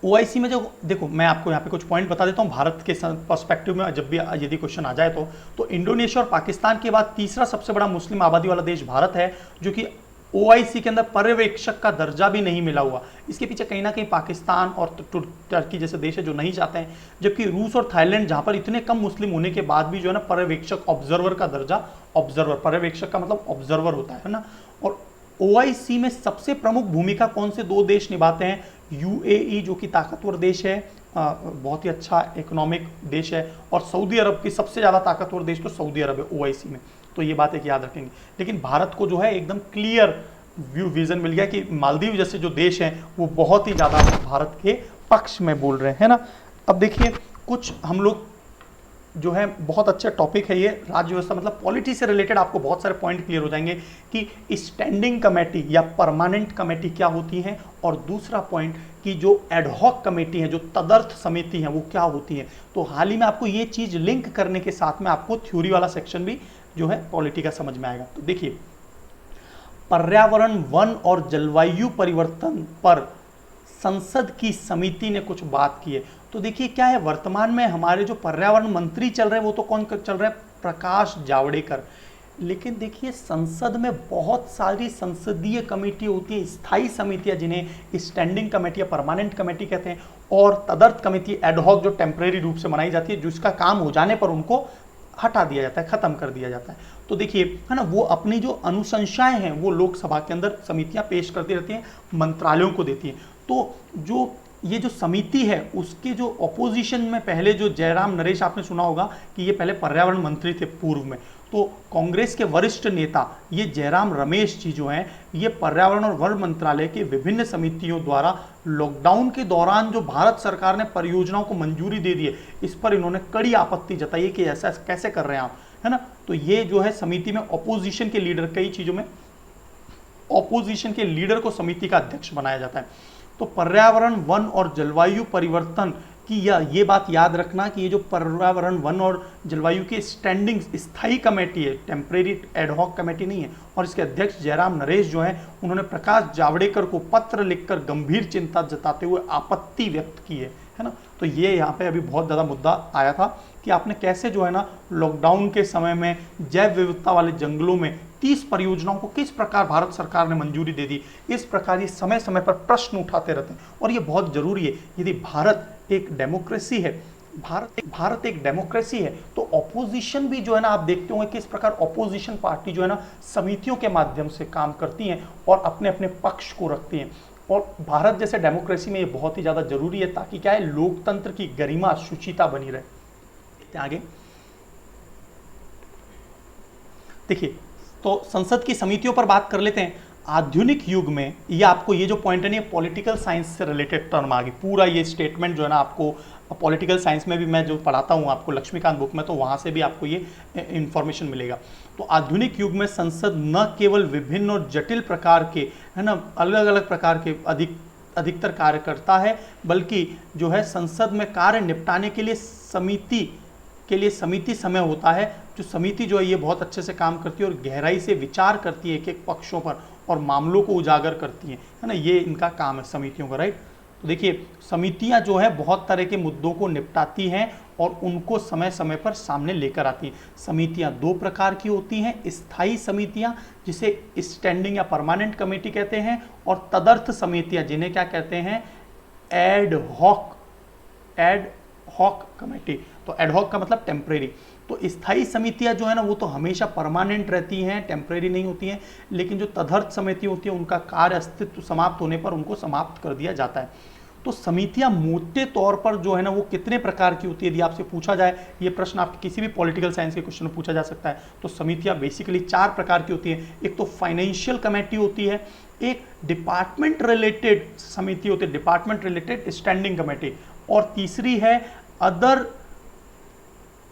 ओआईसी में जो, देखो मैं आपको यहाँ पे कुछ पॉइंट बता देता हूँ भारत के पर्सपेक्टिव में, जब भी यदि क्वेश्चन आ जाए तो इंडोनेशिया और पाकिस्तान के बाद तीसरा सबसे बड़ा मुस्लिम आबादी वाला देश भारत है, जो कि ओआईसी के अंदर पर्यवेक्षक का दर्जा भी नहीं मिला हुआ। इसके पीछे कहीं ना कहीं पाकिस्तान और टर्की जैसे देश है जो नहीं चाहते हैं, जबकि रूस और थाईलैंड जहां पर इतने कम मुस्लिम होने के बाद भी जो है ना पर्यवेक्षक ऑब्जर्वर का दर्जा, ऑब्जर्वर पर्यवेक्षक का मतलब ऑब्जर्वर होता है ना। और ओआईसी में सबसे प्रमुख भूमिका कौन से दो देश निभाते हैं? यूएई जो कि ताकतवर देश है, बहुत ही अच्छा इकोनॉमिक देश है, और सऊदी अरब की सबसे ज़्यादा ताकतवर देश तो सऊदी अरब है ओआईसी में। तो ये बात एक याद रखेंगे। लेकिन भारत को जो है एकदम क्लियर विजन मिल गया कि मालदीव जैसे जो देश हैं वो बहुत ही ज़्यादा भारत के पक्ष में बोल रहे हैं ना। अब देखिए कुछ हम लोग जो है, बहुत अच्छा टॉपिक है ये, राज्य व्यवस्था मतलब पॉलिटी से रिलेटेड आपको बहुत सारे पॉइंट क्लियर हो जाएंगे कि स्टैंडिंग कमेटी या परमानेंट कमेटी क्या होती है, और दूसरा पॉइंट कि जो एडहॉक कमेटी है, जो तदर्थ समिति है, वो क्या होती है। तो हाल ही में आपको ये चीज लिंक करने के साथ में आपको थ्योरी वाला सेक्शन भी जो है पॉलिटी का समझ में आएगा। तो देखिए, पर्यावरण, वन और जलवायु परिवर्तन पर संसद की समिति ने कुछ बात की है। तो देखिए क्या है, वर्तमान में हमारे जो पर्यावरण मंत्री चल रहे हैं वो तो कौन चल रहे हैं? प्रकाश जावड़ेकर। लेकिन देखिए संसद में बहुत सारी संसदीय कमेटी होती है, स्थायी समितियां जिन्हें स्टैंडिंग कमेटी या परमानेंट कमेटी कहते हैं, और तदर्थ कमेटी एडहॉक जो टेम्परेरी रूप से बनाई जाती है, जिसका काम हो जाने पर उनको हटा दिया जाता है, खत्म कर दिया जाता है। तो देखिए है ना, वो अपनी जो अनुशंसाएं हैं वो लोकसभा के अंदर समितियां पेश करती रहती हैं, मंत्रालयों को देती हैं। तो जो ये जो समिति है उसके जो ऑपोजिशन में पहले जो जयराम नरेश, आपने सुना होगा कि ये पहले पर्यावरण मंत्री थे पूर्व में, तो कांग्रेस के वरिष्ठ नेता ये जयराम रमेश जी जो हैं, ये पर्यावरण और वन मंत्रालय के विभिन्न समितियों द्वारा लॉकडाउन के दौरान जो भारत सरकार ने परियोजनाओं को मंजूरी दे दी है, इस पर इन्होंने कड़ी आपत्ति जताई है कि ऐसा कैसे कर रहे हैं आप, है ना। तो ये जो है समिति में ऑपोजिशन के लीडर, कई चीजों में ऑपोजिशन के लीडर को समिति का अध्यक्ष बनाया जाता है। तो पर्यावरण, वन और जलवायु परिवर्तन की ये बात याद रखना कि ये जो पर्यावरण, वन और जलवायु की स्टैंडिंग स्थायी कमेटी है, टेम्परेरी एडहॉक कमेटी नहीं है, और इसके अध्यक्ष जयराम नरेश जो हैं, उन्होंने प्रकाश जावड़ेकर को पत्र लिखकर गंभीर चिंता जताते हुए आपत्ति व्यक्त की है ना। तो ये यहाँ पे अभी बहुत ज़्यादा मुद्दा आया था कि आपने कैसे जो है ना लॉकडाउन के समय में जैव विविधता वाले जंगलों में 30 परियोजनाओं को किस प्रकार भारत सरकार ने मंजूरी दे दी। इस प्रकार ये समय समय पर प्रश्न उठाते रहते हैं, और ये बहुत जरूरी है। यदि भारत एक डेमोक्रेसी है, भारत एक डेमोक्रेसी है, तो ऑपोजिशन भी जो है ना, आप देखते होंगे किस प्रकार ऑपोजिशन पार्टी जो है ना समितियों के माध्यम से काम करती हैं और अपने अपने पक्ष को रखती हैं। और भारत जैसे डेमोक्रेसी में ये बहुत ही ज़्यादा जरूरी है, ताकि क्या है, लोकतंत्र की गरिमा, शुचिता बनी रहे। आगे देखिए, तो संसद की समितियों पर बात कर लेते हैं। आधुनिक युग में ये आपको ये जो पॉइंट है ना, पॉलिटिकल साइंस से रिलेटेड टर्म आ गई। पूरा ये स्टेटमेंट जो है ना, आपको पॉलिटिकल साइंस में भी मैं जो पढ़ाता हूँ आपको लक्ष्मीकांत बुक में, तो वहाँ से भी आपको ये इंफॉर्मेशन मिलेगा। तो आधुनिक युग में संसद न केवल विभिन्न और जटिल प्रकार के, है ना, अलग अलग प्रकार के अधिकतर कार्य करता है, बल्कि जो है संसद में कार्य निपटाने के लिए समिति समय होता है। जो समिति जो है ये बहुत अच्छे से काम करती है और गहराई से विचार करती है एक एक पक्षों पर, और मामलों को उजागर करती है ना। ये इनका काम है समितियों का, राइट। तो देखिए समितियां जो है बहुत तरह के मुद्दों को निपटाती हैं और उनको समय समय पर सामने लेकर आती हैं। समितियां दो प्रकार की होती हैं, स्थायी समितियां जिसे स्टैंडिंग या परमानेंट कमेटी कहते हैं, और तदर्थ समितियां जिन्हें क्या कहते हैं, एडहॉक कमेटी। तो एडहॉक का मतलब टेम्परेरी। तो स्थायी समितियां जो है ना वो तो हमेशा परमानेंट रहती हैं, टेम्परेरी नहीं होती हैं, लेकिन जो तदर्थ समिति होती है उनका कार्य अस्तित्व समाप्त होने पर उनको समाप्त कर दिया जाता है। तो समितियां मोटे तौर पर जो है ना वो कितने प्रकार की होती है, यदि आपसे पूछा जाए, ये प्रश्न आपके किसी भी पॉलिटिकल साइंस के क्वेश्चन में पूछा जा सकता है। तो समितियां बेसिकली 4 प्रकार की होती है। एक तो फाइनेंशियल कमेटी होती है, एक डिपार्टमेंट रिलेटेड समिति होती है, डिपार्टमेंट रिलेटेड स्टैंडिंग कमेटी, और तीसरी है अदर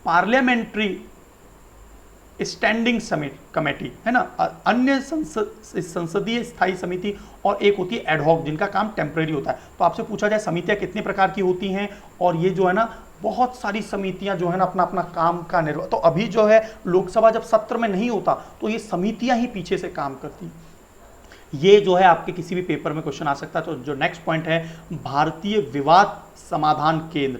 पार्लियामेंट्री स्टैंडिंग कमेटी, है ना, अन्य संसदीय स्थायी समिति, और एक होती है एडहॉक जिनका काम टेम्परेरी होता है। तो आपसे पूछा जाए समितियां कितने प्रकार की होती हैं, और ये जो है ना बहुत सारी समितियां जो है ना अपना अपना काम का निर्वाह, तो अभी जो है लोकसभा जब सत्र में नहीं होता तो ये समितियां ही पीछे से काम करती हैं। ये जो है आपके किसी भी पेपर में क्वेश्चन आ सकता है। तो जो नेक्स्ट पॉइंट है, भारतीय विवाद समाधान केंद्र,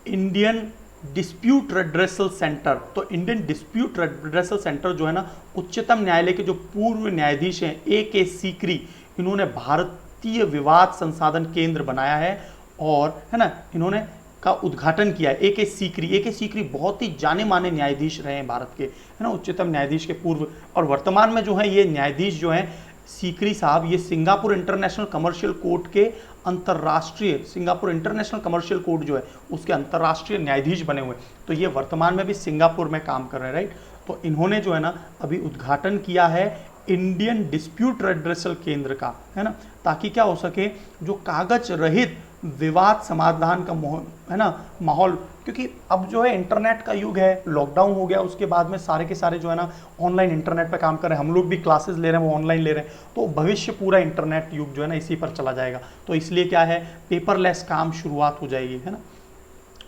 इंडियन डिस्प्यूट रेड्रेसल सेंटर। तो इंडियन डिस्प्यूट रेड्रेसल सेंटर जो है ना, उच्चतम न्यायालय के जो पूर्व न्यायाधीश हैं A.K. सीकरी, इन्होंने भारतीय विवाद संसाधन केंद्र बनाया है और है ना, इन्होंने का उद्घाटन किया है। A.K. सीकरी बहुत ही जाने माने न्यायाधीश रहे हैं भारत के, है ना, उच्चतम न्यायाधीश के पूर्व। और वर्तमान में जो है ये न्यायाधीश जो हैं सीकरी साहब, ये सिंगापुर इंटरनेशनल कमर्शियल कोर्ट के अंतर्राष्ट्रीय, सिंगापुर इंटरनेशनल कमर्शियल कोर्ट जो है उसके अंतर्राष्ट्रीय न्यायाधीश बने हुए। तो ये वर्तमान में भी सिंगापुर में काम कर रहे हैं, राइट। तो इन्होंने जो है ना अभी उद्घाटन किया है इंडियन डिस्प्यूट रेड्रेसल केंद्र का, है ना, ताकि क्या हो सके, जो कागज रहित विवाद समाधान का है ना माहौल, क्योंकि अब जो है इंटरनेट का युग है, लॉकडाउन हो गया, उसके बाद में सारे के सारे जो है ना ऑनलाइन इंटरनेट पे काम कर रहे हैं, हम लोग भी क्लासेस ले रहे हैं, वो ऑनलाइन ले रहे हैं। तो भविष्य पूरा इंटरनेट युग जो है ना इसी पर चला जाएगा। तो इसलिए क्या है, पेपरलेस काम शुरुआत हो जाएगी, है ना।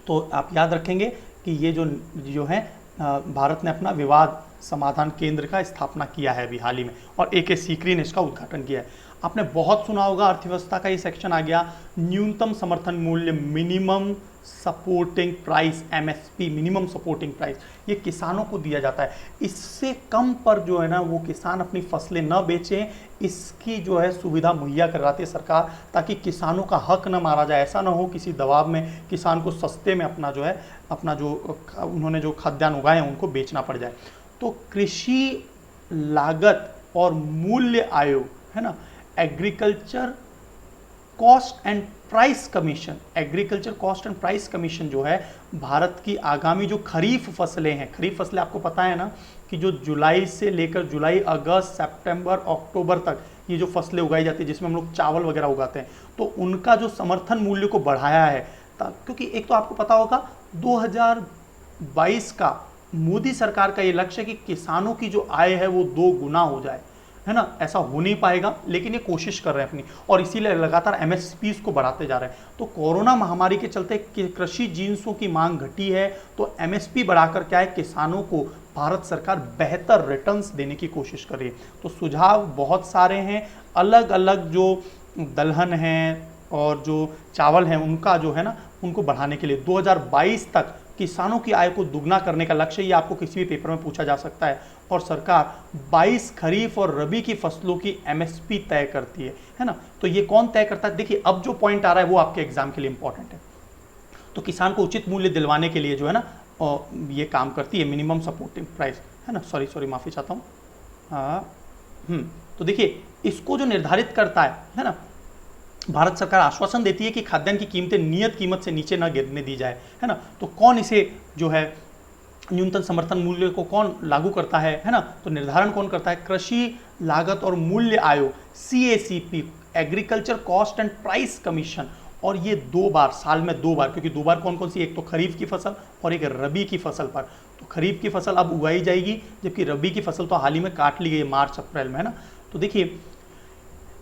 तो आप याद रखेंगे कि ये जो है भारत ने अपना विवाद समाधान केंद्र का स्थापना किया है अभी हाल ही में, और A.K. सीकरी ने इसका उद्घाटन किया है। आपने बहुत सुना होगा, अर्थव्यवस्था का ये सेक्शन आ गया, न्यूनतम समर्थन मूल्य, minimum supporting price, MSP, minimum supporting price, ये किसानों को दिया जाता है। इससे कम पर जो है ना वो किसान अपनी फसलें न बेचें, इसकी जो है सुविधा मुहैया करवाती है सरकार, ताकि किसानों का हक न मारा जाए। ऐसा ना हो किसी दबाव में किसान को सस्ते में अपना जो है, अपना जो उन्होंने जो खाद्यान्न उगाए हैं उनको बेचना पड़ जाए। तो कृषि लागत और मूल्य आयोग, है ना, agriculture cost and price commission, agriculture cost and price commission जो है भारत की आगामी जो खरीफ फसलें हैं, खरीफ फसलें आपको पता है ना कि जो जुलाई से लेकर जुलाई, अगस्त, सितंबर, अक्टूबर तक ये जो फसलें उगाई जाती है, जिसमें हम लोग चावल वगैरह उगाते हैं, तो उनका जो समर्थन मूल्य को बढ़ाया है, क्योंकि एक तो आपको पता होगा 2022 का मोदी सरकार का ये लक्ष्य है कि किसानों की जो आय है वो 2 गुना हो जाए, है ना। ऐसा हो नहीं पाएगा, लेकिन ये कोशिश कर रहे हैं अपनी, और इसीलिए लगातार MSPs को बढ़ाते जा रहे हैं। तो कोरोना महामारी के चलते कृषि जिन्सों की मांग घटी है, तो MSP बढ़ाकर क्या है, किसानों को भारत सरकार बेहतर रिटर्न्स देने की कोशिश कर रही है। तो सुझाव बहुत सारे हैं, अलग अलग जो दलहन हैं और जो चावल हैं उनका जो है ना उनको बढ़ाने के लिए 2022 तक किसानों की आय को दुगना करने का लक्ष्य, ये आपको किसी भी पेपर में पूछा जा सकता है। और सरकार 22 खरीफ और रबी की फसलों की MSP तय करती है ना। तो ये कौन तय करता है, देखिए अब जो पॉइंट आ रहा है वो आपके एग्जाम के लिए इंपॉर्टेंट है। तो किसान को उचित मूल्य दिलवाने के लिए जो है ना ये काम करती है मिनिमम सपोर्टिंग प्राइस, है ना। सॉरी माफी चाहता हूँ। तो देखिए इसको जो निर्धारित करता है ना, भारत सरकार आश्वासन देती है कि खाद्यान्न की कीमतें नियत कीमत से नीचे न गिरने दी जाए, है ना। तो कौन इसे जो है न्यूनतम समर्थन मूल्य को कौन लागू करता है ना, तो निर्धारण कौन करता है, कृषि लागत और मूल्य आयोग, CACP, agriculture cost and price commission. और ये 2 बार, साल में 2 बार, क्योंकि 2 बार कौन कौन सी, एक तो खरीफ की फसल और एक रबी की फसल पर। तो खरीफ की फसल अब उगाई जाएगी, जबकि रबी की फसल तो हाल ही में काट ली गई मार्च अप्रैल में, है ना। तो देखिए,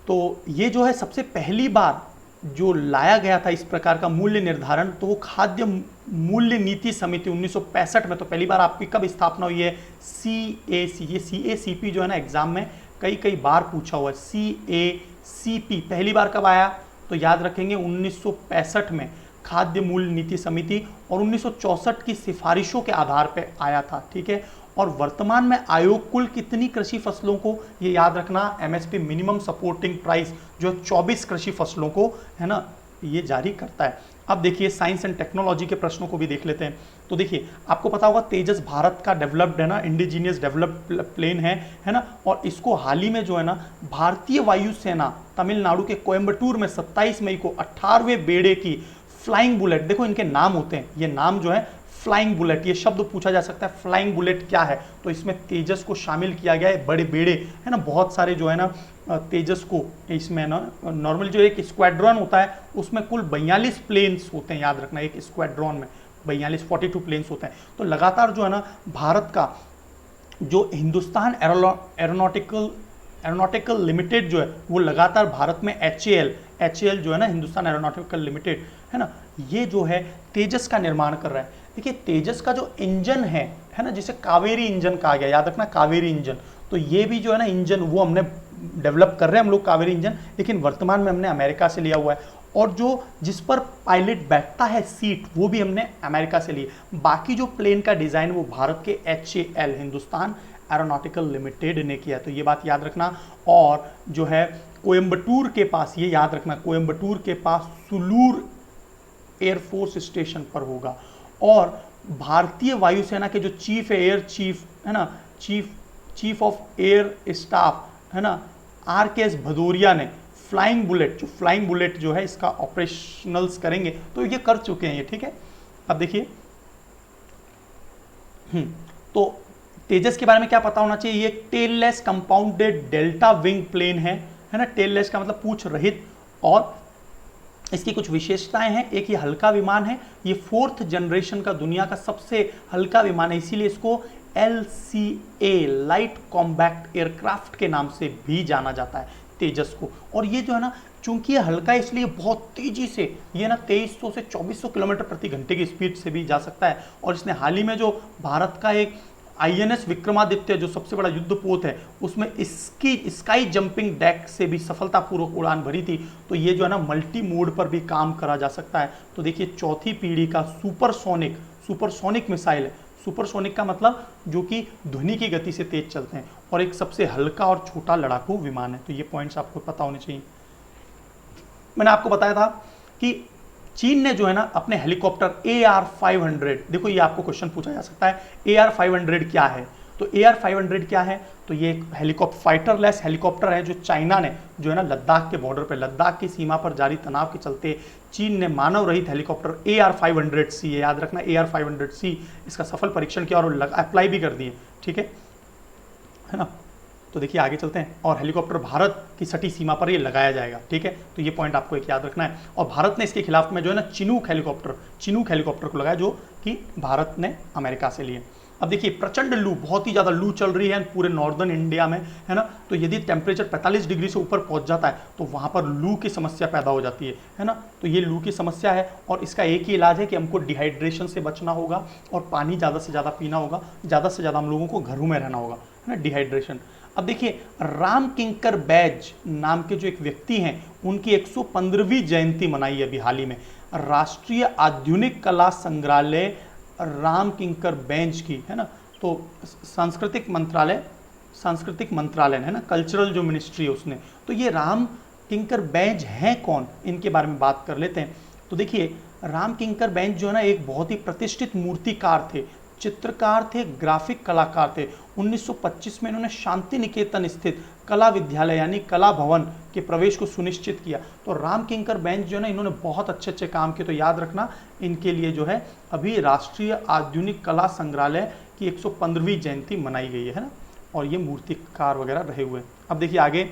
तो ये जो है सबसे पहली बार जो लाया गया था इस प्रकार का मूल्य निर्धारण, तो वो खाद्य मूल्य नीति समिति 1965 में, तो पहली बार आपकी कब स्थापना हुई है, CAC, ये CACP जो है ना एग्जाम में कई बार पूछा हुआ है, CACP पहली बार कब आया, तो याद रखेंगे 1965 में खाद्य मूल्य नीति समिति, और 1964 की सिफारिशों के आधार पर आया था, ठीक है। और वर्तमान में आयोग कुल कितनी कृषि फसलों को, ये याद रखना, MSP मिनिमम सपोर्टिंग प्राइस जो 24 कृषि फसलों को, है ना, ये जारी करता है। अब देखिए साइंस एंड टेक्नोलॉजी के प्रश्नों को भी देख लेते हैं। तो देखिए आपको पता होगा तेजस भारत का डेवलप्ड है ना, इंडिजीनियस डेवलप्ड प्लेन है ना, और इसको हाल ही में जो है ना भारतीय वायुसेना तमिलनाडु के कोयम्बटूर में 27 मई को 18वें बेड़े की फ्लाइंग बुलेट, देखो इनके नाम होते हैं, ये नाम जो है फ्लाइंग बुलेट, ये शब्द पूछा जा सकता है, फ्लाइंग बुलेट क्या है, तो इसमें तेजस को शामिल किया गया है, बड़े बेड़े, है ना, बहुत सारे जो है ना तेजस को इसमें ना, नॉर्मल जो एक स्क्वाड्रॉन होता है उसमें कुल 42 प्लेन्स होते हैं, याद रखना एक स्क्वाड्रॉन में 42 प्लेन्स होते हैं। तो लगातार जो है ना भारत का जो हिंदुस्तान एरोनॉटिकल लिमिटेड जो है वो लगातार भारत में HAL जो है ना, हिंदुस्तान एरोनॉटिकल लिमिटेड, है ना, ये जो है तेजस का निर्माण कर रहा है। देखिए तेजस का जो इंजन है ना, जिसे कावेरी इंजन कहा गया, याद रखना कावेरी इंजन, तो ये भी जो है ना इंजन वो हमने डेवलप कर रहे हैं हम लोग कावेरी इंजन, लेकिन वर्तमान में हमने अमेरिका से लिया हुआ है। और जो जिस पर पायलट बैठता है सीट, वो भी हमने अमेरिका से ली। बाकी जो प्लेन का डिज़ाइन वो भारत के HAL हिंदुस्तान एरोनॉटिकल लिमिटेड ने किया, तो ये बात याद रखना। और जो है कोयम्बटूर के पास, ये याद रखना, कोयम्बटूर के पास सुलूर एयरफोर्स स्टेशन पर होगा। और भारतीय वायुसेना के जो चीफ एयर चीफ है ना, चीफ ऑफ एयर स्टाफ है ना, RKS भदौरिया ने फ्लाइंग बुलेट जो है इसका ऑपरेशनल्स करेंगे, तो ये कर चुके हैं ये, ठीक है। अब देखिए तो तेजस के बारे में क्या पता होना चाहिए, ये tailless compounded delta wing plane है ना। टेललेस का मतलब पूछ रहित, और इसकी कुछ विशेषताएं हैं। एक ये हल्का विमान है, ये 4th जनरेशन का दुनिया का सबसे हल्का विमान है, इसीलिए इसको LCA लाइट कॉम्बैक्ट एयरक्राफ्ट के नाम से भी जाना जाता है तेजस को। और ये जो है ना, चूंकि ये हल्का है इसलिए बहुत तेजी से ये ना 2300 से 2400 किलोमीटर प्रति घंटे की स्पीड से भी जा सकता है। और इसने हाल ही में जो भारत का एक INS विक्रमादित्य जो सबसे बड़ा युद्धपोत है, उसमें इसकी स्काई जंपिंग डेक से भी सफलतापूर्वक उड़ान भरी थी। तो ये जो है ना मल्टी मोड पर भी काम करा जा सकता है। तो देखिए 4थी पीढ़ी का सुपरसोनिक मिसाइल है। सुपरसोनिक का मतलब जो कि ध्वनि की गति से तेज चलते हैं, और एक सबसे हल्का और छोटा लड़ाकू विमान है। तो ये पॉइंट्स आपको पता होने चाहिए। मैंने आपको बताया था कि चीन ने जो है ना अपने हेलीकॉप्टर AR-500, देखो ये आपको क्वेश्चन पूछा जा सकता है AR-500 क्या है। तो AR-500 क्या है, तो ये एक हेलीकॉप्टर फाइटरलेस हेलीकॉप्टर है जो चाइना ने जो है ना लद्दाख के बॉर्डर पे, लद्दाख की सीमा पर जारी तनाव के चलते चीन ने मानव रहित हेलीकॉप्टर AR-500C, याद रखना AR-500C, इसका सफल परीक्षण किया और अप्लाई भी कर दिए, ठीक है ना। तो देखिए आगे चलते हैं, और हेलीकॉप्टर भारत की सटी सीमा पर ये लगाया जाएगा, ठीक है। तो ये पॉइंट आपको एक याद रखना है। और भारत ने इसके खिलाफ में जो है ना चिनूक हेलीकॉप्टर को लगाया, जो कि भारत ने अमेरिका से लिए। अब देखिए प्रचंड लू, बहुत ही ज़्यादा लू चल रही है पूरे नॉर्दर्न इंडिया में, है ना। तो यदि टेम्परेचर 45 डिग्री से ऊपर पहुंच जाता है तो वहाँ पर लू की समस्या पैदा हो जाती है ना। तो ये लू की समस्या है, और इसका एक ही इलाज है कि हमको डिहाइड्रेशन से बचना होगा और पानी ज़्यादा से ज़्यादा पीना होगा, ज़्यादा से ज़्यादा हम लोगों को घरों में रहना होगा, है ना, डिहाइड्रेशन। अब देखिए राम किंकर बैज नाम के जो एक व्यक्ति हैं, उनकी 115वीं जयंती मनाई अभी हाल ही में। राष्ट्रीय आधुनिक कला संग्रहालय राम किंकर बैज की, है ना। तो सांस्कृतिक मंत्रालय है ना, कल्चरल जो मिनिस्ट्री है उसने। तो ये राम किंकर बैज हैं कौन, इनके बारे में बात कर लेते हैं। तो देखिए राम किंकर बैज जो है ना एक बहुत ही प्रतिष्ठित मूर्तिकार थे, चित्रकार थे, ग्राफिक कलाकार थे। 1925 में इन्होंने शांति निकेतन स्थित कला विद्यालय यानी कला भवन के प्रवेश को सुनिश्चित किया। तो राम किंकर बैज जो है ना इन्होंने बहुत अच्छे काम किए। तो याद रखना इनके लिए जो है अभी राष्ट्रीय आधुनिक कला संग्रहालय की 115वीं जयंती मनाई गई है ना, और ये मूर्तिकार वगैरह रहे हुए। अब देखिए आगे,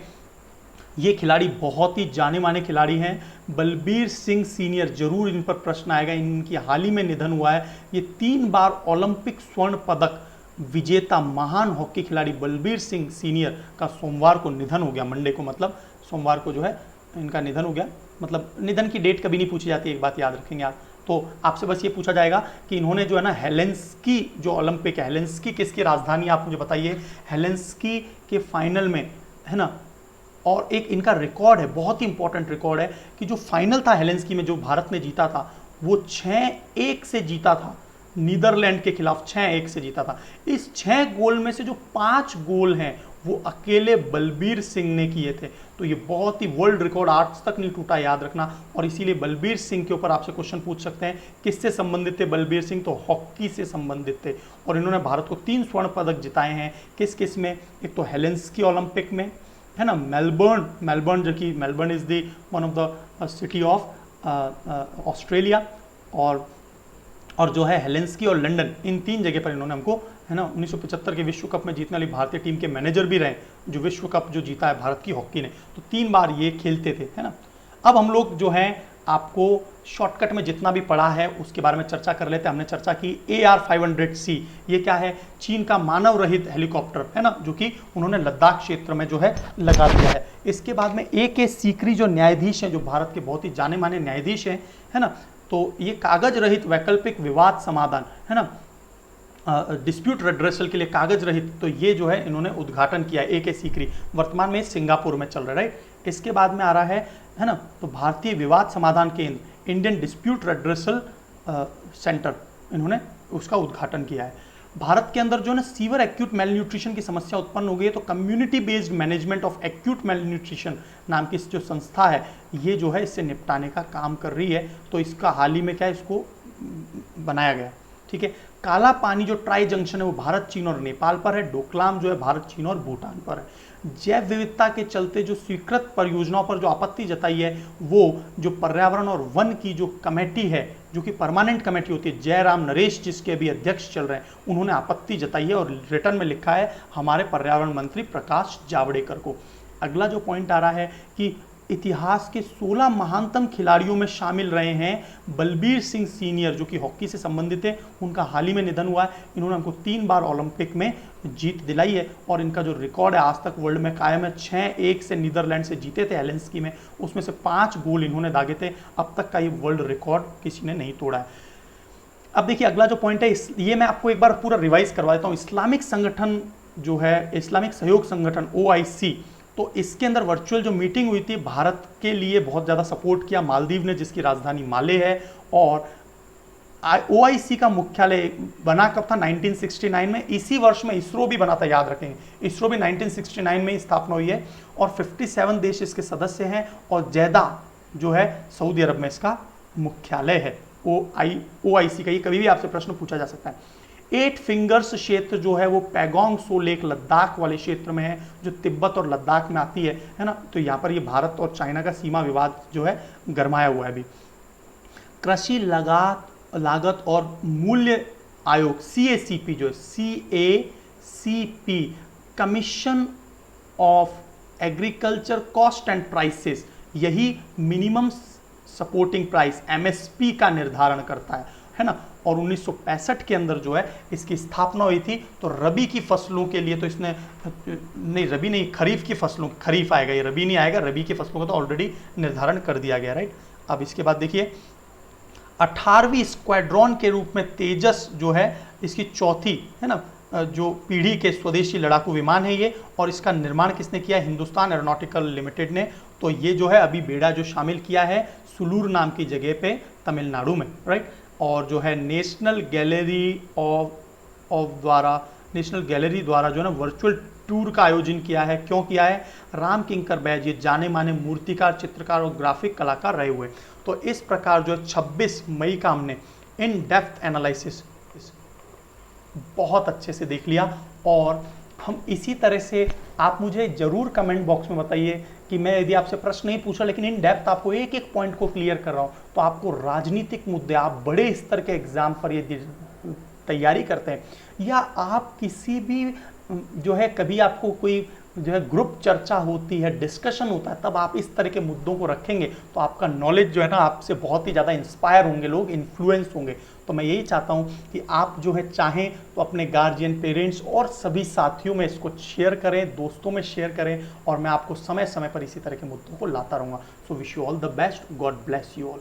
ये खिलाड़ी बहुत ही जाने माने खिलाड़ी हैं, बलबीर सिंह सीनियर, जरूर इन पर प्रश्न आएगा। इनकी हाल ही में निधन हुआ है। ये 3 बार ओलंपिक स्वर्ण पदक विजेता महान हॉकी खिलाड़ी बलबीर सिंह सीनियर का सोमवार को निधन हो गया, मंडे को, मतलब सोमवार को जो है इनका निधन हो गया। मतलब निधन की डेट कभी नहीं पूछी जाती, एक बात याद रखेंगे आप। तो आपसे बस ये पूछा जाएगा कि इन्होंने जो है ना हेलेंस्की जो ओलंपिक है, हेलेंस्की किसकी राजधानी आप मुझे बताइए। हेलेंस्की के फाइनल में, है ना, और एक इनका रिकॉर्ड है, बहुत ही इंपॉर्टेंट रिकॉर्ड है कि जो फाइनल था हेलेंस्की में जो भारत ने जीता था, वो 6-1 से जीता था नीदरलैंड के खिलाफ, 6-1 से जीता था। इस 6 गोल में से जो 5 गोल हैं वो अकेले बलबीर सिंह ने किए थे। तो ये बहुत ही वर्ल्ड रिकॉर्ड आज तक नहीं टूटा, याद रखना। और इसीलिए बलबीर सिंह के ऊपर आपसे क्वेश्चन पूछ सकते हैं, किससे संबंधित थे बलबीर सिंह, तो हॉकी से संबंधित थे। और इन्होंने भारत को 3 स्वर्ण पदक जिताए हैं। किस किस में, एक तो हेलेंस्की ओलंपिक में, है ना, मेलबर्न जो कि Melbourne is the one of the city of Australia, और जो है हेलेंस्की और लंदन, इन 3 जगह पर इन्होंने हमको, है ना, 1975 के विश्व कप में जीतने वाली भारतीय टीम के मैनेजर भी रहे, जो विश्व कप जो जीता है भारत की हॉकी ने। तो 3 बार ये खेलते थे, है ना। अब हम लोग जो है आपको शॉर्टकट में जितना भी पढ़ा है उसके बारे में चर्चा कर लेते हैं। हमने चर्चा की AR-500C, ये क्या है, चीन का मानव रहित हेलीकॉप्टर, है ना, जो कि उन्होंने लद्दाख क्षेत्र में जो है लगा दिया है। इसके बाद में AK सीकरी जो न्यायाधीश हैं, जो भारत के बहुत ही जाने माने न्यायाधीश हैं, है ना, तो ये कागज रहित वैकल्पिक विवाद समाधान, है ना, डिस्प्यूट रेड्रेसल के लिए कागज रहित, तो ये जो है इन्होंने उद्घाटन किया AK सीकरी, वर्तमान में सिंगापुर में चल रहा है, राइट। इसके बाद में आ रहा है ना, तो भारतीय विवाद समाधान केंद्र, इंडियन डिस्प्यूट रेड्रेसल सेंटर, इन्होंने उसका उद्घाटन किया है। भारत के अंदर जो है ना सीवर एक्यूट मेल न्यूट्रिशन की समस्या उत्पन्न हो गई है, तो community based management of acute mail nutrition नाम की जो संस्था है, ये जो है इससे निपटाने का काम कर रही है। तो इसका हाल ही में क्या है, इसको बनाया गया, ठीक है। काला पानी जो ट्राई जंक्शन है वो भारत, चीन और नेपाल पर है। डोकलाम जो है भारत, चीन और भूटान पर है। जैव विविधता के चलते जो स्वीकृत परियोजनाओं पर जो आपत्ति जताई है, वो जो पर्यावरण और वन की जो कमेटी है, जो कि परमानेंट कमेटी होती है, जयराम नरेश जिसके अभी अध्यक्ष चल रहे हैं, उन्होंने आपत्ति जताई है और रिटर्न में लिखा है हमारे पर्यावरण मंत्री प्रकाश जावड़ेकर को। अगला जो पॉइंट आ रहा है कि इतिहास के 16 महानतम खिलाड़ियों में शामिल रहे हैं बलबीर सिंह सीनियर, जो कि हॉकी से संबंधित है, उनका हाल ही में निधन हुआ है। इन्होंने हमको 3 बार ओलंपिक में जीत दिलाई है और इनका जो रिकॉर्ड है आज तक वर्ल्ड में कायम है। 6-1 से नीदरलैंड से जीते थे हेलेंस्की में, उसमें से 5 गोल इन्होंने दागे थे। अब तक का ये वर्ल्ड रिकॉर्ड किसी ने नहीं तोड़ा है। अब देखिए अगला जो पॉइंट है, ये मैं आपको एक बार पूरा रिवाइज करवा देता हूँ। इस्लामिक संगठन जो है, इस्लामिक सहयोग संगठन OIC, तो इसके अंदर वर्चुअल जो मीटिंग हुई थी, भारत के लिए बहुत ज़्यादा सपोर्ट किया मालदीव ने, जिसकी राजधानी माले है। और OIC का मुख्यालय बना कब था, 1969 में। इसी वर्ष में इसरो भी बना था, याद रखेंगे, इसरो भी 1969 में स्थापना हुई है और 57 देश इसके सदस्य हैं। और जैदा जो है सऊदी अरब में इसका मुख्यालय है OIC का। ये कभी भी आपसे प्रश्न पूछा जा सकता है। 8 फिंगर्स क्षेत्र जो है वो पैगोंग सो लेक लद्दाख वाले क्षेत्र में है, जो तिब्बत और लद्दाख में आती है ना। तो यहाँ पर ये भारत और चाइना का सीमा विवाद जो है गरमाया हुआ है अभी। कृषि लागत और मूल्य आयोग CACP जो है, CACP, commission of agriculture cost and prices, यही मिनिमम सपोर्टिंग प्राइस MSP का निर्धारण करता है ना। और 1965 के अंदर जो है इसकी स्थापना हुई थी। तो रबी की फसलों के लिए तो इसने खरीफ की फसलों, खरीफ आएगा, ये रबी नहीं आएगा, रबी की फसलों का तो ऑलरेडी निर्धारण कर दिया गया, राइट। अब इसके बाद देखिए 18वीं स्क्वाड्रॉन के रूप में तेजस जो है इसकी चौथी है ना जो पीढ़ी के स्वदेशी लड़ाकू विमान है ये, और इसका निर्माण किसने किया, हिंदुस्तान एरोनॉटिकल लिमिटेड ने। तो ये जो है अभी बेड़ा जो शामिल किया है सुलूर नाम की जगह पे तमिलनाडु में, राइट। और जो है नेशनल गैलरी द्वारा जो है ना वर्चुअल टूर का आयोजन किया है। क्यों किया है, राम किंकर बैज ये जाने माने मूर्तिकार, चित्रकार और ग्राफिक कलाकार रहे हुए। तो इस प्रकार जो है 26 मई का हमने इन डेप्थ एनालिसिस बहुत अच्छे से देख लिया। और हम इसी तरह से, आप मुझे जरूर कमेंट बॉक्स में बताइए कि मैं यदि आपसे प्रश्न नहीं पूछा लेकिन इन डेप्थ आपको एक एक पॉइंट को क्लियर कर रहा हूं, तो आपको राजनीतिक मुद्दे, आप बड़े स्तर के एग्जाम पर यदि तैयारी करते हैं, या आप किसी भी जो है कभी आपको कोई जो है ग्रुप चर्चा होती है, डिस्कशन होता है, तब आप इस तरह के मुद्दों को रखेंगे तो आपका नॉलेज जो है ना आपसे बहुत ही ज़्यादा इंस्पायर होंगे, लोग इन्फ्लुएंस होंगे। तो मैं यही चाहता हूं कि आप जो है चाहें तो अपने गार्जियन, पेरेंट्स और सभी साथियों में इसको शेयर करें, दोस्तों में शेयर करें, और मैं आपको समय समय पर इसी तरह के मुद्दों को लाता रहूँगा। So wish you all the best, God bless you all.